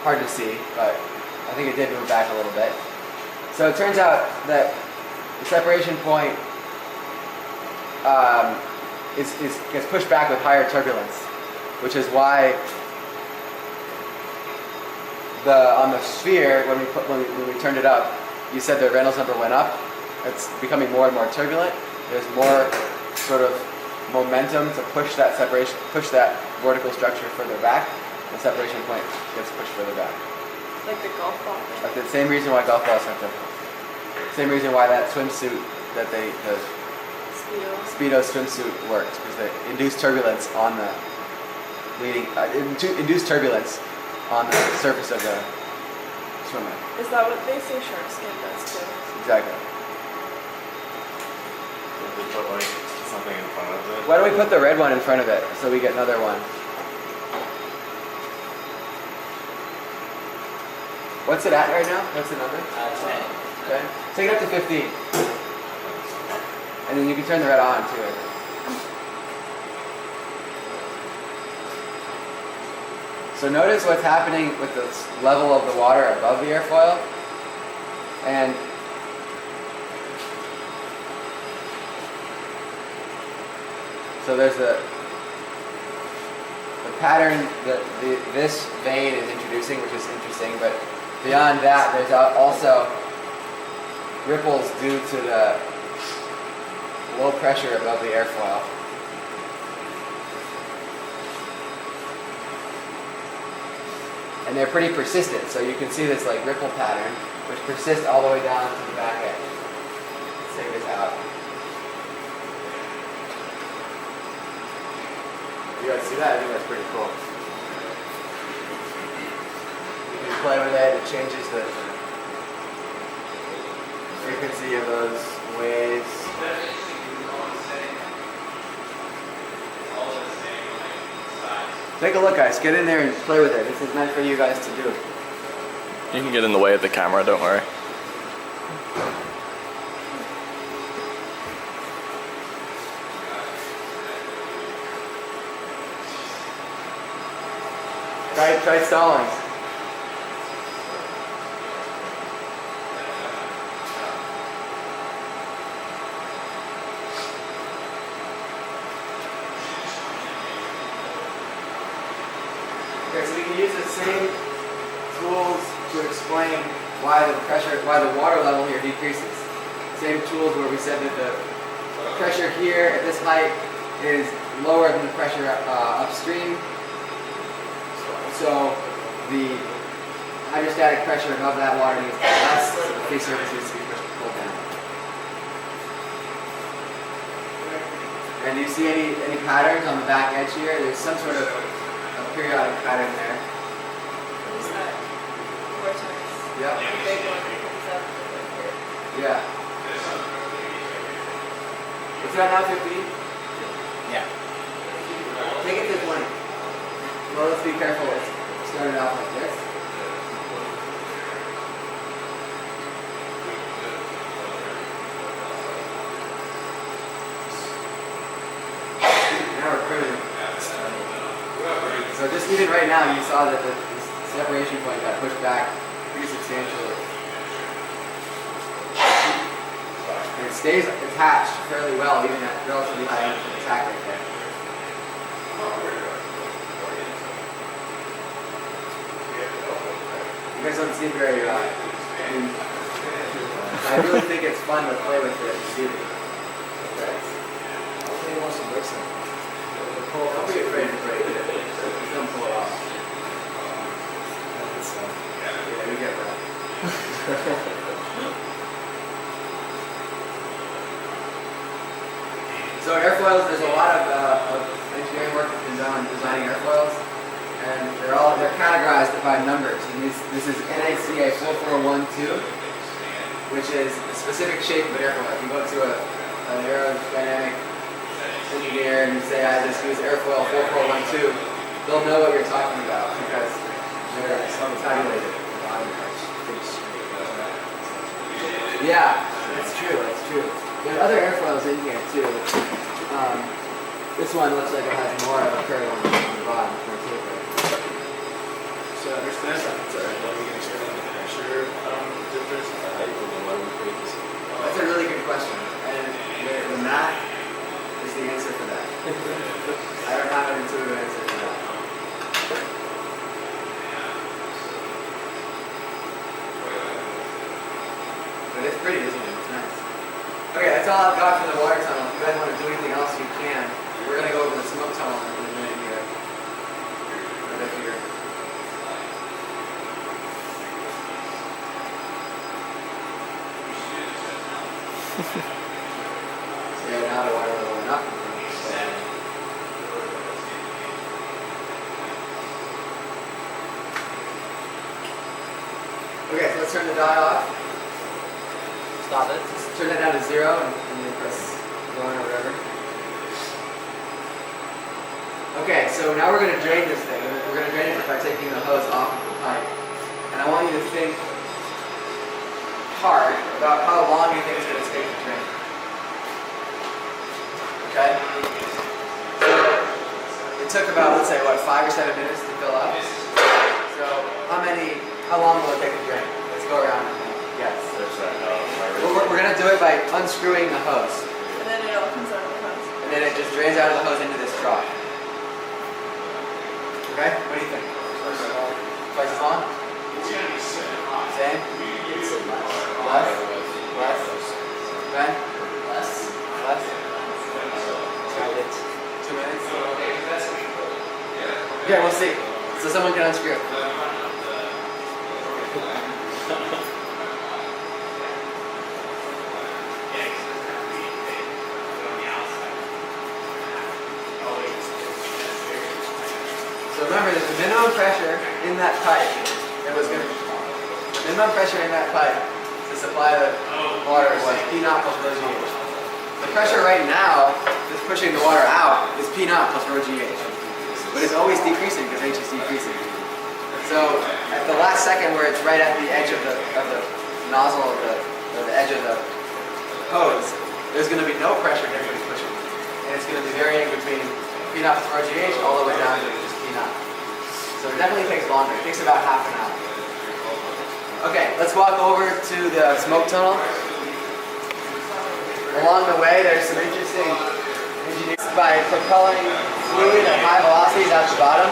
Hard to see, but I think it did move back a little bit. So it turns out that the separation point gets pushed back with higher turbulence, which is why on the sphere, when we turned it up, you said the Reynolds number went up. It's becoming more and more turbulent. There's more sort of momentum to push that separation, push that vertical structure further back, the separation point gets pushed further back. Like the golf ball thing. Like the same reason why golf balls have to. Same reason why that swimsuit that the Speedo. Speedo swimsuit works, because they induce turbulence on the leading, induce turbulence on the surface of the swimmer. Is that what they say shark skin does too? Exactly. If we put like something in front of it. Why don't we put the red one in front of it so we get another one? What's it at right now? What's the number? 10. Okay. Take it up to 15. And then you can turn the red on too. So notice what's happening with the level of the water above the airfoil. And so there's the pattern that this vein is introducing, which is interesting, but beyond that, there's also ripples due to the low pressure above the airfoil. And they're pretty persistent, so you can see this like ripple pattern, which persists all the way down to the back edge. Let's take this out. You guys see that? I think that's pretty cool. You can play with it, it changes the frequency of those waves. Take a look, guys. Get in there and play with it. This is meant for you guys to do. You can get in the way of the camera, don't worry. Try stalling. Okay, so we can use the same tools to explain why the water level here decreases. Same tools where we said that the pressure here at this height is lower than the pressure upstream. So the hydrostatic pressure above that water needs to be less, so the free surface needs to be pulled down. And do you see any patterns on the back edge here? There's some sort of a periodic pattern there. What is that? Vortex. Yep. The big one that comes up right here. Yeah. Is that now 15? Yeah. Take it to 20. Well, let's be careful. Let's start it off like this. Now we're pruning. So just even right now, you saw that the separation point got pushed back pretty substantially. And it stays attached fairly well, even at relatively high attack right there. You guys don't seem very, I really think it's fun to play with it and see the effects. He wants to break something. Don't be afraid to break it. Just don't pull it off. Yeah, we get that. So airfoils, there's a lot of engineering work that's been done on designing airfoils. And they're categorized by numbers. And this is NACA 4412, which is a specific shape of an airfoil. If you go to an aerodynamic engineer and you say, I just use airfoil 4412, they'll know what you're talking about because they're tabulated. Yeah, that's true. There are other airfoils in here too. This one looks like it has more of a curve on the bottom. More taper. So I understand that. Sorry, why we can explain the pressure difference in the height of the level creates. That's a really good question. And the math is the answer for that. I don't have an intuitive answer for that. But it's pretty, isn't it? It's nice. Okay, that's all I've got for the water tunnel. If you guys want to do anything else, you can. we're gonna go over the smoke tunnel in a minute here. Right up here. Yeah, now the water level went up. Okay, so let's turn the dial off. Stop it. Just turn that down to 0 and then press 1 or whatever. Okay, so now we're going to drain this thing. We're going to drain it by taking the hose off of the pipe. And I want you to think hard about how long you think it's going to take to drain. Okay? So it took about, let's say, what, 5 or 7 minutes to fill up? So how long will it take to drain? Let's go around and guess. We're going to do it by unscrewing the hose. And then it all comes out of the hose. And then it just drains out of the hose into this trough. Okay? What do you think? Twice as long? Same? Less? Less? Okay? Less. Less? 2 minutes. 2 minutes? Okay, we'll see. So someone can unscrew. So remember that the minimum pressure in that pipe, the minimum pressure in that pipe to supply the water was P naught plus rho GH. The pressure right now that's pushing the water out is P naught plus rho GH. But it's always decreasing because H is decreasing. So at the last second where it's right at the edge of the nozzle or the edge of the hose, there's going to be no pressure difference pushing. And it's going to be varying between P naught plus rho GH all the way down to just P naught. So it definitely takes longer. It takes about half an hour. Okay, let's walk over to the smoke tunnel. Along the way, there's some interesting engineering by propelling fluid at high velocities out the bottom.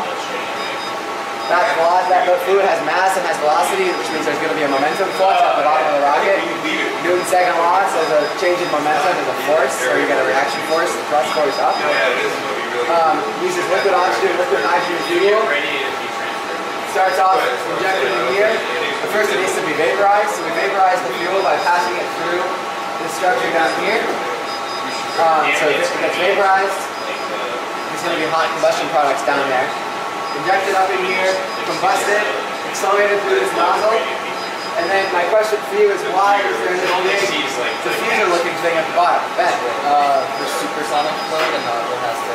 That fluid has mass and has velocity, which means there's going to be a momentum flux at the bottom of the rocket. Newton's second law says a change in momentum is a force, so you get a reaction force, the thrust force up. Uses liquid oxygen, liquid nitrogen fuel. Starts off injected in here. But first it needs to be vaporized, so we vaporize the fuel by passing it through this structure down here. So this gets vaporized. There's going to be hot combustion products down there. Injected up in here, combusted, accelerated through this nozzle. And then my question for you is why is there this big diffuser looking thing at the bottom? Ben? For supersonic flow, the nozzle has to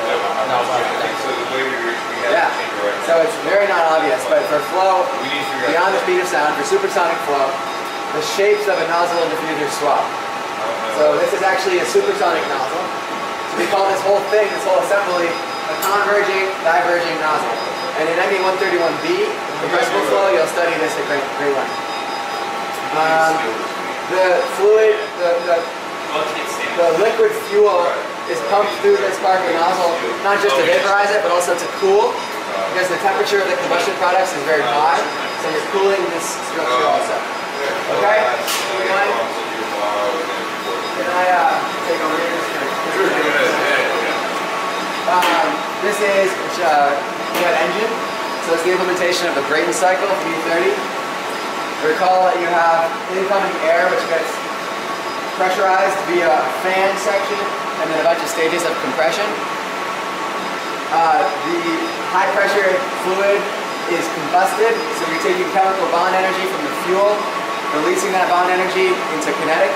Yeah, so it's very not obvious, but for flow beyond the speed of sound, for supersonic flow, the shapes of a nozzle and diffuser swap. So this is actually a supersonic nozzle. So we call this whole thing, this whole assembly, a converging, diverging nozzle. And in ME-131B, compressible flow, you'll study this at great length. The fluid, the liquid fuel is pumped through this part of the nozzle, not just to vaporize it, but also to cool, because the temperature of the combustion products is very high, so you're cooling this structure also. Okay? Can I take over here? This is jet engine, so it's the implementation of the Brayton cycle from E30. Recall that you have incoming air which gets pressurized via a fan section and then a bunch of stages of compression. The high pressure fluid is combusted, so you're taking chemical bond energy from the fuel, releasing that bond energy into kinetic.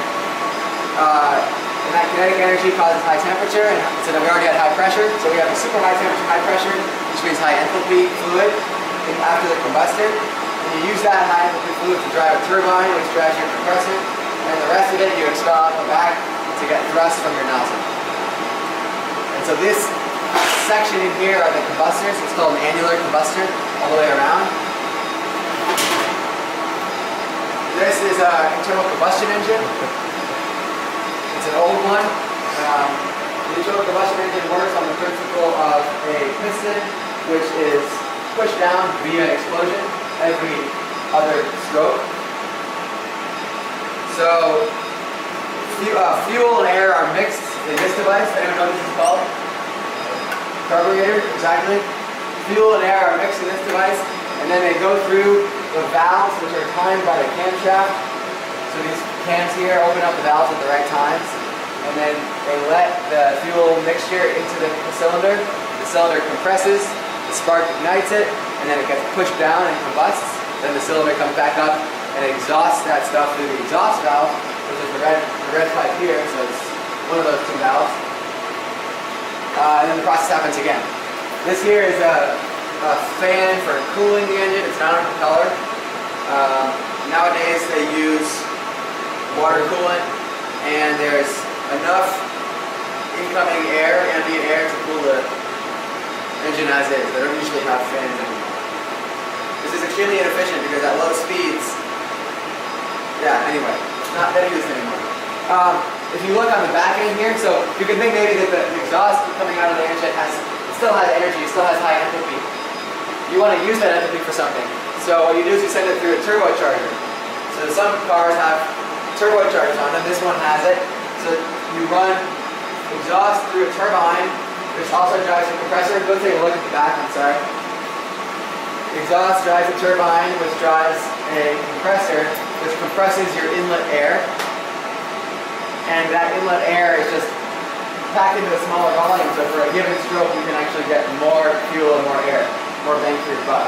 And that kinetic energy causes high temperature, and so then we already had high pressure, so we have a super high temperature, high pressure, which means high enthalpy fluid after the combustion. And you use that high enthalpy fluid to drive a turbine, which drives your compressor, and the rest of it you expel out the back to get thrust from your nozzle. And so this section in here are the combustors. It's called an annular combustor all the way around. This is an internal combustion engine. It's an old one. The internal combustion engine works on the principle of a piston, which is pushed down via explosion every other stroke. So fuel and air are mixed in this device. Anyone know what this is called? carburetor, exactly. Fuel and air are mixed in this device, and then they go through the valves, which are timed by the camshaft. So these cams here open up the valves at the right times, and then they let the fuel mixture into the cylinder. The cylinder compresses, the spark ignites it, and then it gets pushed down and combusts. Then the cylinder comes back up and exhausts that stuff through the exhaust valve, which is the red pipe here, so it's one of those two valves. And then the process happens again. This here is a fan for cooling the engine. It's not a propeller. Nowadays they use water coolant, and there's enough incoming air, ambient air, to cool the engine as is. They don't usually have fans anymore. This is extremely inefficient because at low speeds, anyway, not that used anymore. If you look on the back end here, so you can think maybe that the exhaust coming out of the engine still has energy, still has high enthalpy. You want to use that enthalpy for something. So what you do is you send it through a turbocharger. So some cars have turbochargers on them. This one has it. So you run exhaust through a turbine, which also drives a compressor. Go take a look at the back, I'm sorry. Exhaust drives a turbine, which drives a compressor, which compresses your inlet air. And that inlet air is just packed into a smaller volume, so for a given stroke you can actually get more fuel and more air, more bang for your buck.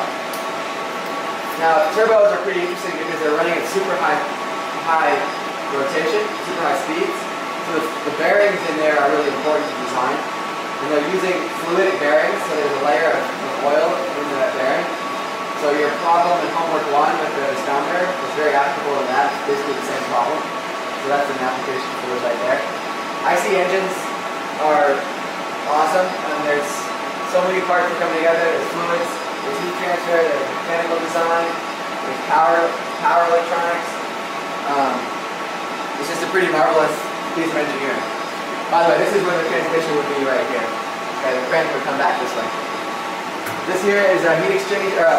Now turbos are pretty interesting because they're running at super high rotation, super high speeds. So the bearings in there are really important to design. And they're using fluidic bearings, so there's a layer of oil into that bearing. So your problem in homework 1 with the sounder is very applicable in that. It's basically the same problem. So that's an application for those right there. IC engines are awesome, and there's so many parts that come together. There's fluids, there's heat transfer, there's mechanical design, there's power electronics. It's just a pretty marvelous piece of engineering. By the way, this is where the transmission would be right here. Okay, the crank would come back this way. This here is a heat exchanger, a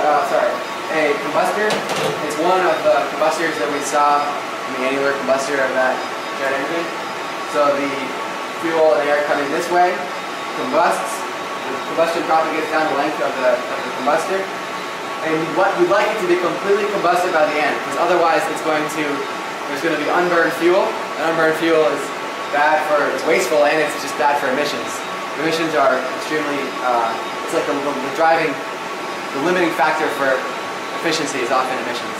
combustor. It's one of the combustors that we saw in the annular combustor of that jet engine. So the fuel and air coming this way combusts. The combustion propagates down the length of the combustor. And you'd like it to be completely combusted by the end, because otherwise there's going to be unburned fuel. And unburned fuel is bad it's wasteful, and it's just bad for emissions. Emissions are extremely, it's like the limiting factor for efficiency is often emissions.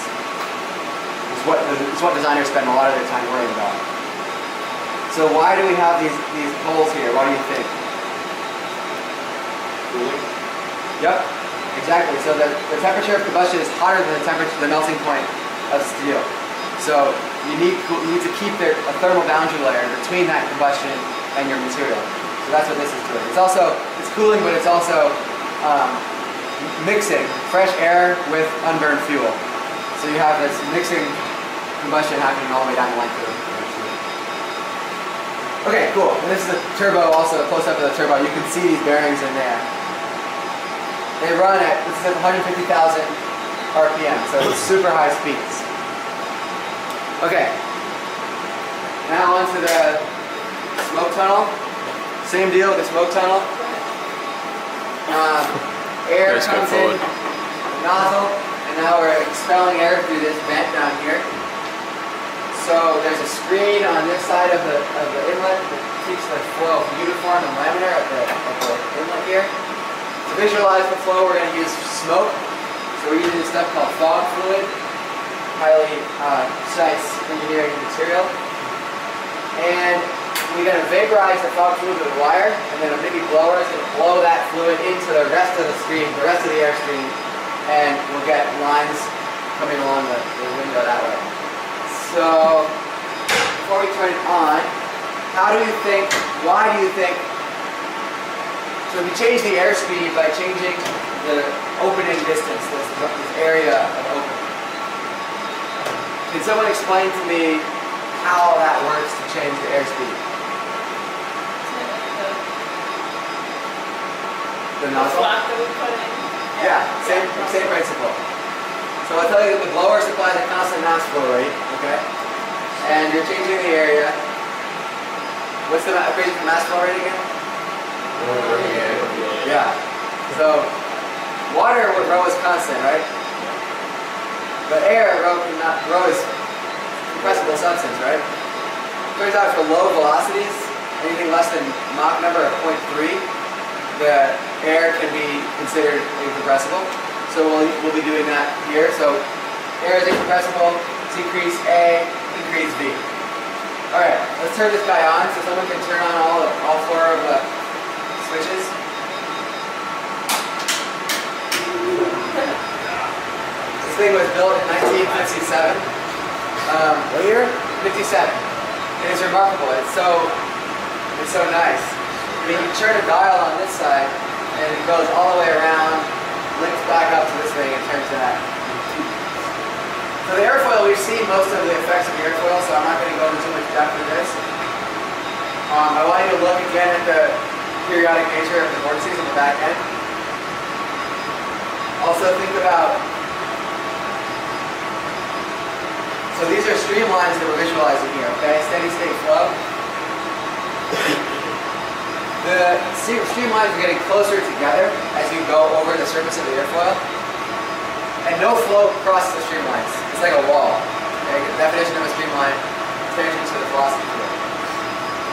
It's what designers spend a lot of their time worrying about. So why do we have these holes here? Why do you think? Cooling? Yep, exactly. So the temperature of combustion is hotter than the melting point of steel. So you need to keep a thermal boundary layer between that combustion and your material. So that's what this is doing. It's cooling, but it's also mixing fresh air with unburned fuel. So you have this mixing combustion happening all the way down the length of the tube. Okay, cool. And this is the turbo, also a close-up of the turbo. You can see these bearings in there. They run this is at 150,000 RPM, so it's super high speeds. Okay, now onto the smoke tunnel. Same deal with the smoke tunnel. Air Let's go comes in forward. the nozzle, and now we're expelling air through this vent down here. So there's a screen on this side of the inlet that keeps the flow uniform and laminar at the inlet here. To visualize the flow, we're going to use smoke. So we're using this stuff called fog fluid, highly precise engineering material. And we're going to vaporize the fog fluid with a wire, and then a mini blower is going to blow that fluid into the rest of the screen, the rest of the air stream, and we'll get lines coming along the window that way. So before we turn it on, why do you think, so we change the airspeed by changing the opening distance, this area of opening. Can someone explain to me how that works to change the airspeed? The nozzle? Block that we put in. Yeah, same principle. So I'll tell you that the blower supplies a constant mass flow rate, okay? And you're changing the area. What's the equation for mass flow rate again? Yeah, Yeah. So water, rho is constant, right? But air, rho is compressible substance, right? Turns out for low velocities, anything less than Mach number of 0.3, the air can be considered incompressible. So we'll be doing that here. So air is incompressible, decrease A, increase V. All right, let's turn this guy on. So someone can turn on all four of the switches. This thing was built in 1957. What year? 57. And it's remarkable. It's so nice. I mean, you turn a dial on this side, and it goes all the way around, links back up to this thing, and turns that. So the airfoil, we've seen most of the effects of the airfoil, so I'm not going to go into too much depth with this. I want you to look again at the periodic nature of the vortices on the back end. Also think about, so these are streamlines that we're visualizing here, okay? Steady state flow. The streamlines are getting closer together as you go over the surface of the airfoil. And no flow crosses the streamlines. It's like a wall. Okay? The definition of a streamline is tangent to the velocity field.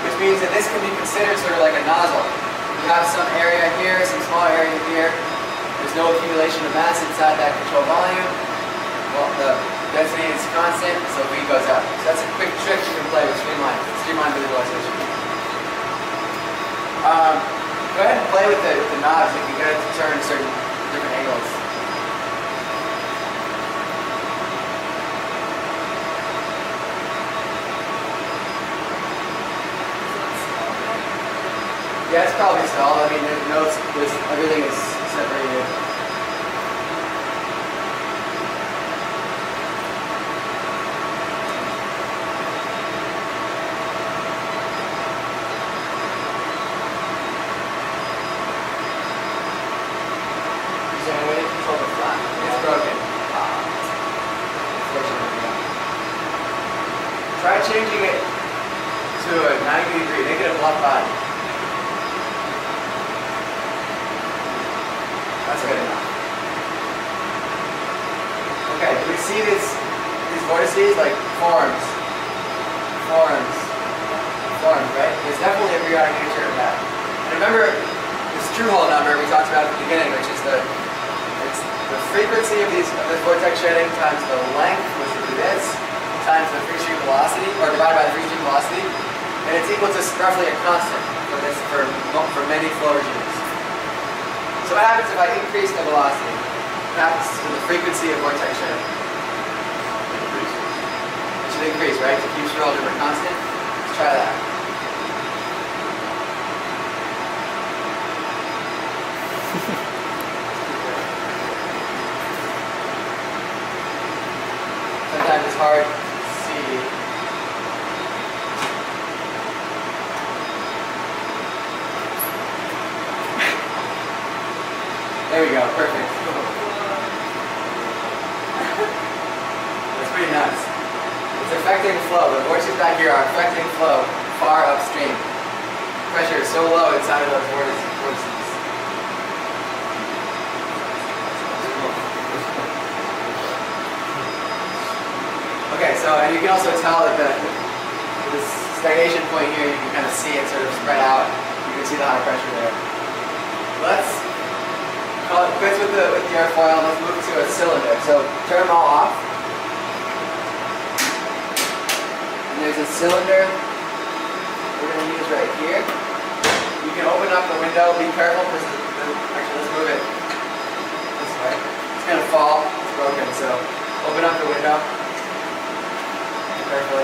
Which means that this can be considered sort of like a nozzle. You have some area here, some small area here. There's no accumulation of mass inside that control volume. Well, the density is constant, so V goes up. So that's a quick trick you can play with streamline visualization. Go ahead and play with the knobs if you get it to turn certain different angles. Yeah, it's probably stalled. I mean, everything is separated. Is there any way to control the flat? It's broken. Unfortunately, yeah. Try changing it to a 90 degree. Make it a blunt body. That's good enough. Okay, do we see these vortices like forms, right? There's definitely a periodic nature of that. And remember this true hole number we talked about at the beginning, which is the frequency of this vortex shedding times the length, which would be this, times the free stream velocity, or divided by the free stream velocity, and it's equal to roughly a constant for many flow regimes. So what happens if I increase the velocity? What happens to the frequency of vortex shedding? It should increase, right? To keep Schroeder constant. Let's try that. Sometimes it's hard to see. There we go, perfect. That's pretty nuts. It's affecting flow. The vortices back here are affecting flow far upstream. Pressure is so low inside of those vortices. Okay, so and you can also tell that this stagnation point here, you can kind of see it sort of spread out. You can see the high pressure there. Let's call it quits with the airfoil, and let's move to a cylinder. So turn them all off. And there's a cylinder we're going to use right here. You can open up the window. Be careful because actually let's move it this way. It's going to fall. It's broken. So open up the window carefully.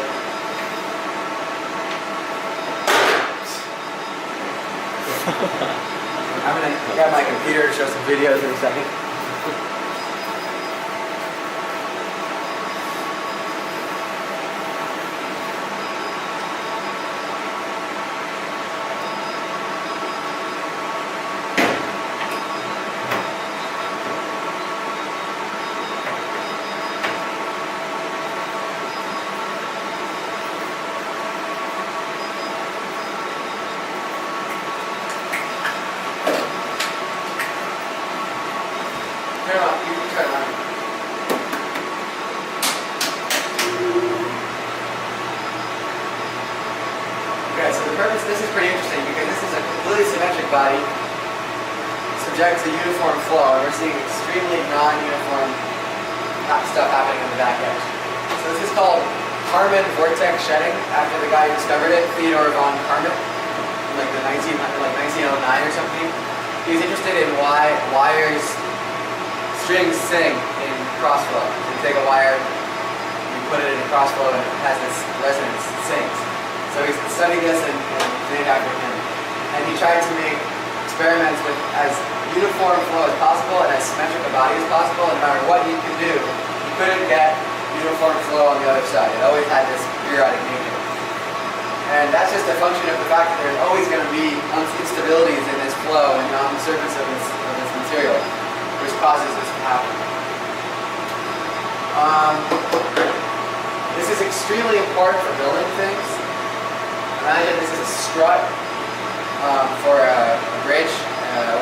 I'm going to grab my computer to show some videos in a second. purpose, this is pretty interesting because this is a completely symmetric body subject to uniform flow, and we're seeing extremely non-uniform stuff happening on the back edge. So this is called Kármán vortex shedding, after the guy who discovered it, Theodor von Kármán, in like 1909 or something. He was interested in why wires, strings sing in crossflow. You take a wire, you put it in a crossflow, and it has this resonance, it sings. So he studied this and named after him. And he tried to make experiments with as uniform flow as possible and as symmetric a body as possible, and no matter what you could do, you couldn't get uniform flow on the other side. It always had this periodic nature. And that's just a function of the fact that there's always going to be instabilities in this flow and on the surface of this material, which causes this to happen. This is extremely important for building things. Imagine this is a strut for a bridge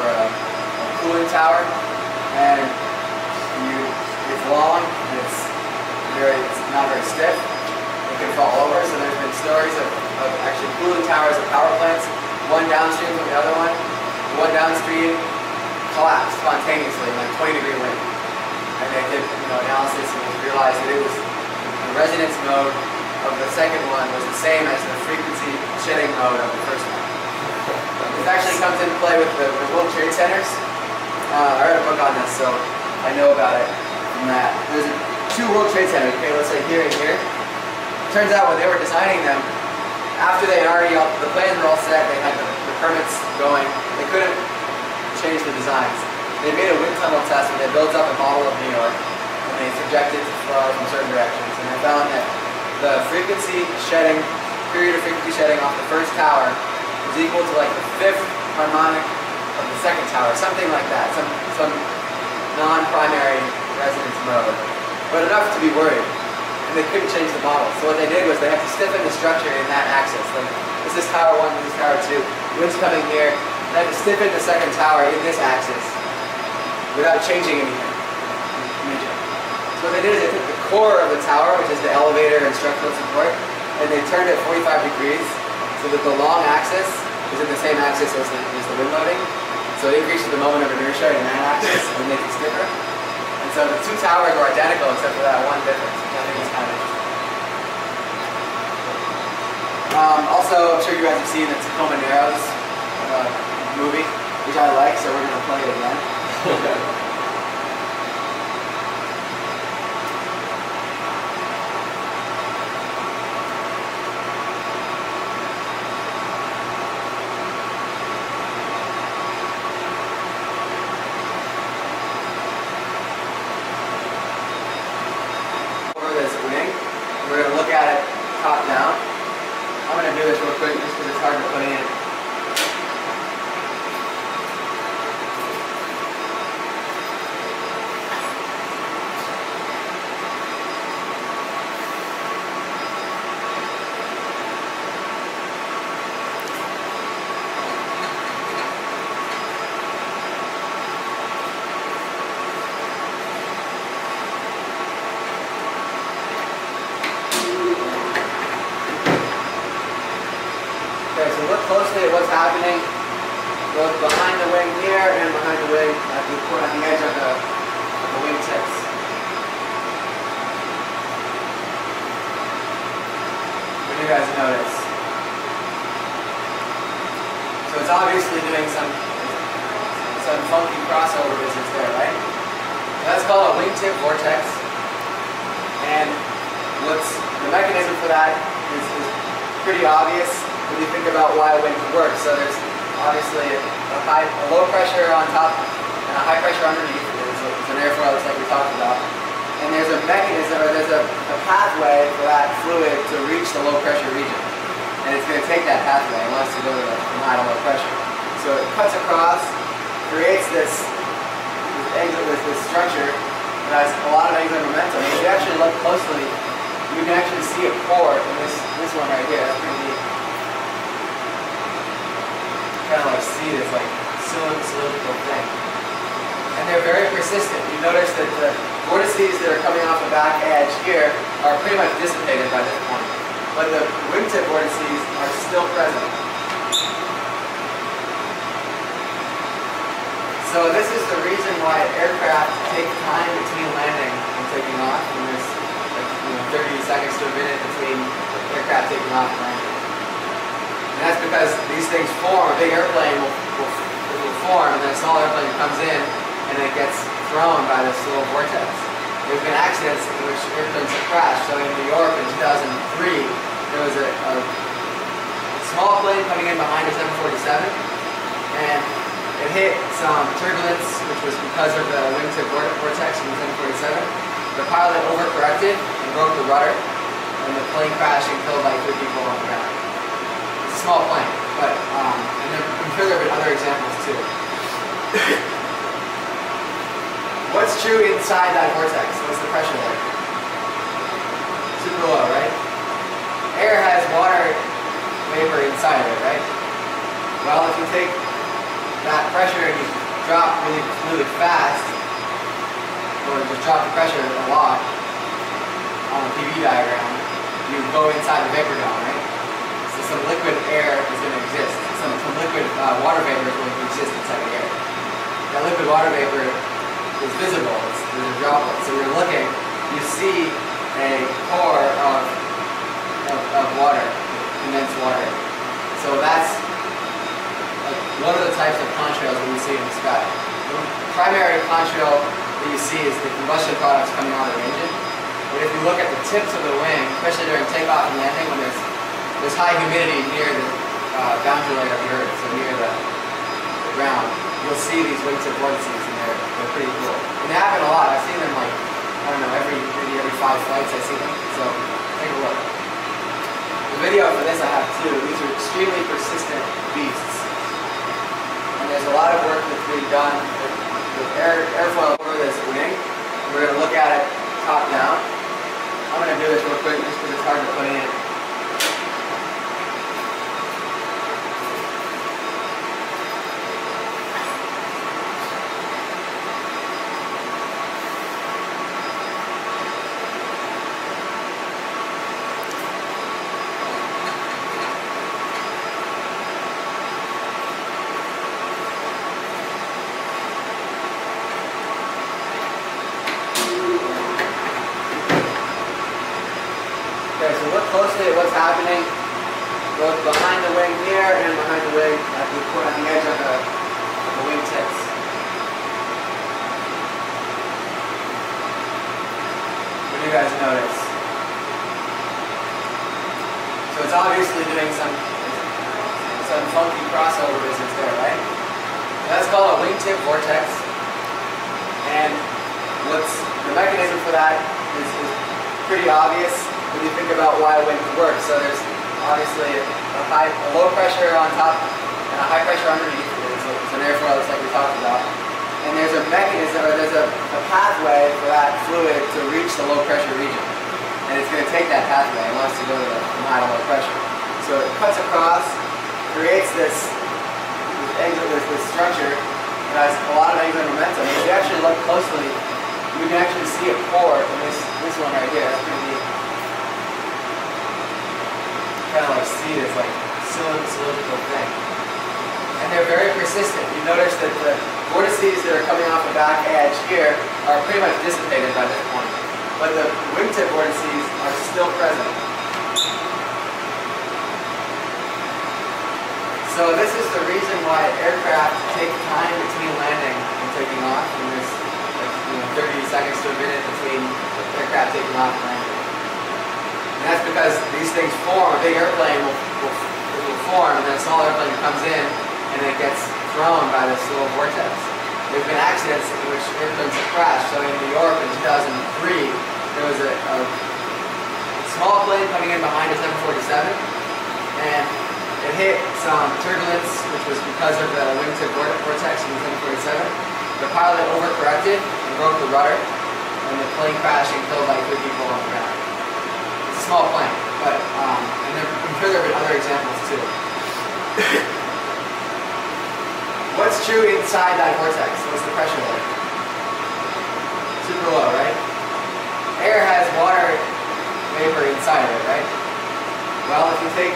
or a cooling tower, and it's long, and it's not very stiff. It can fall over, so there's been stories of actually cooling towers at power plants, one downstream from the other one. The one downstream collapsed spontaneously in like 20-degree wind. And they did analysis and realized that it was the resonance mode of the second one was the same as the frequency shedding mode of the first one. This actually comes into play with the World Trade Centers. I read a book on this, so I know about it. And that there's two World Trade Centers, okay, let's say here and here. Turns out when they were designing them, after they had already, the plans were all set, they had the permits going, they couldn't change the designs. They made a wind tunnel test where they built up a model of New York, and they subjected it to flow from certain directions, and they found that the frequency shedding, period of frequency shedding off the first tower was equal to like the fifth harmonic of the second tower, something like that, some non-primary resonance mode, but enough to be worried. And they couldn't change the model. So what they did was they had to stiffen the structure in that axis. Like, this is tower 1, this is tower 2. Wind's coming here. They had to stiffen the second tower in this axis without changing anything. So what they did is they took the core of the tower, which is the elevator and structural support, and they turned it 45 degrees so that the long axis is in the same axis as the wind loading. So it increases the moment of inertia in that axis and makes it stiffer. So the two towers were identical except for that one difference, which I think is kind of interesting. Also, I'm sure you guys have seen the Tacoma Narrows movie, which I like, so we're going to play it again. We're going to look at it top down. I'm going to do this real quick just because it's hard to put in. Okay, so look closely at what's happening both behind the wing here and behind the wing at the edge of the wing tips. What do you guys notice? So it's obviously doing some funky crossover business there, right? That's called a wingtip vortex. And the mechanism for that is pretty obvious when you think about why wind could work. So there's obviously a low pressure on top and a high pressure underneath. It's an airfoil just like we talked about. And there's a mechanism, or there's a pathway for that fluid to reach the low pressure region. And it's going to take that pathway. It wants to go from high to low pressure. So it cuts across, creates this structure that has a lot of angular momentum. If you actually look closely, you can actually see a pore in this one right here. That's pretty neat. Kind of like see this like cylindrical thing. And they're very persistent. You notice that the vortices that are coming off the back edge here are pretty much dissipated by this point. But the wingtip vortices are still present. So this is the reason why aircraft take time between landing and taking off, and there's like 30 seconds to a minute between aircraft taking off and landing. And that's because these things form. A big airplane will form, and then a small airplane comes in, and it gets thrown by this little vortex. There's been accidents in which airplanes have crashed. So in New York in 2003, there was a small plane coming in behind a 747, and it hit some turbulence, which was because of the wingtip vortex from the 747. The pilot overcorrected and broke the rudder, and the plane crashed and killed like 3 people on the ground. It's a small plane, but and I'm sure there have been other examples too. What's true inside that vortex? What's the pressure like? Super low, right? Air has water vapor inside of it, right? Well, if you take that pressure and you drop really fast, or just drop the pressure a lot on a PV diagram, you go inside the vapor dome, right? So some liquid air is going to exist. Some liquid water vapor is going to exist inside the air. That liquid water vapor is visible. There's a droplet. So you're looking, you see a core of water, condensed water. So that's like one of the types of contrails that we see in the sky. The primary contrail that you see is the combustion products coming out of the engine. But if you look at the tips of the wing, especially during takeoff and landing, when there's high humidity near the boundary layer of the Earth, so near the ground, you'll see these wingtip vortices, and they're pretty cool. And they happen a lot. I've seen them like, I don't know, maybe every 5 flights I see them. So take a look. The video for this I have too. These are extremely persistent beasts. And there's a lot of work that's being done with airfoil over this wing. We're going to look at it top down. I'm going to do this real quick just because it's hard to put in. Okay, so look closely at what's happening both behind the wing here and behind the wing at the edge of the wing tips. What do you guys notice? So it's obviously doing some funky crossover business there, right? That's called a wingtip vortex. And the mechanism for that is pretty obvious when you think about why a wing would work. So there's obviously a low pressure on top and a high pressure underneath. It's an airfoil just like we talked about. And there's a mechanism, or there's a pathway for that fluid to reach the low pressure region. And it's going to take that pathway. It wants to go to the high to low pressure. So it cuts across, creates this structure that has a lot of angular momentum. If you actually look closely, you can actually see a core in this one right here. That's pretty neat. Kind of like see this like cylindrical thing. And they're very persistent. You notice that the vortices that are coming off the back edge here are pretty much dissipated by this point. But the wingtip vortices are still present. So this is the reason why aircraft take time between landing and taking off. And there's like 30 seconds to a minute between aircraft taking off and landing. And that's because these things form. A big airplane will form, and then a small airplane comes in, and it gets thrown by this little vortex. There's been accidents in which airplanes have crashed. So in New York in 2003, there was a small plane coming in behind a 747, and it hit some turbulence, which was because of the wingtip vortex from the 747. The pilot overcorrected and broke the rudder, and the plane crashed and killed like 3 people on the ground. It's a small plane, but and I'm sure there have been other examples too. What's true inside that vortex? What's the pressure like? Super low, right? Air has water vapor inside of it, right? Well, if you take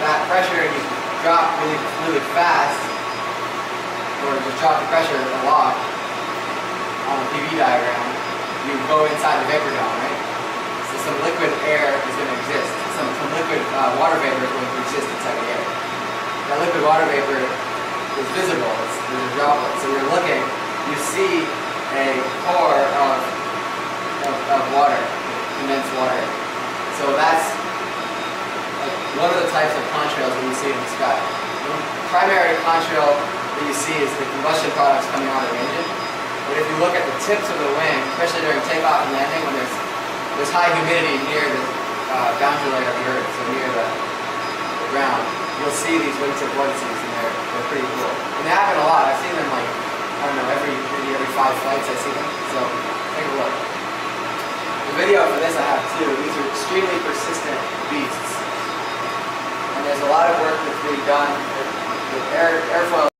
that pressure and you drop really fast, or or just drop the pressure a lot on a PV diagram, you go inside the vapor dome, right? So some liquid air is going to exist. Some liquid water vapor is going to exist inside the air. That liquid water vapor is visible. There's a droplet. So you're looking, you see a core of water, condensed water. So that's one of the types of contrails that you see in the sky. The primary contrail that you see is the combustion products coming out of the engine. But if you look at the tips of the wing, especially during takeoff and landing, when there's high humidity near the boundary layer of the Earth, so near the ground, you'll see these wingtip vortices, and they're pretty cool. And they happen a lot. I've seen them like, I don't know, maybe every 5 flights I see them. So take a look. The video for this I have too. These are extremely persistent beasts. And there's a lot of work that's being done with airfoil.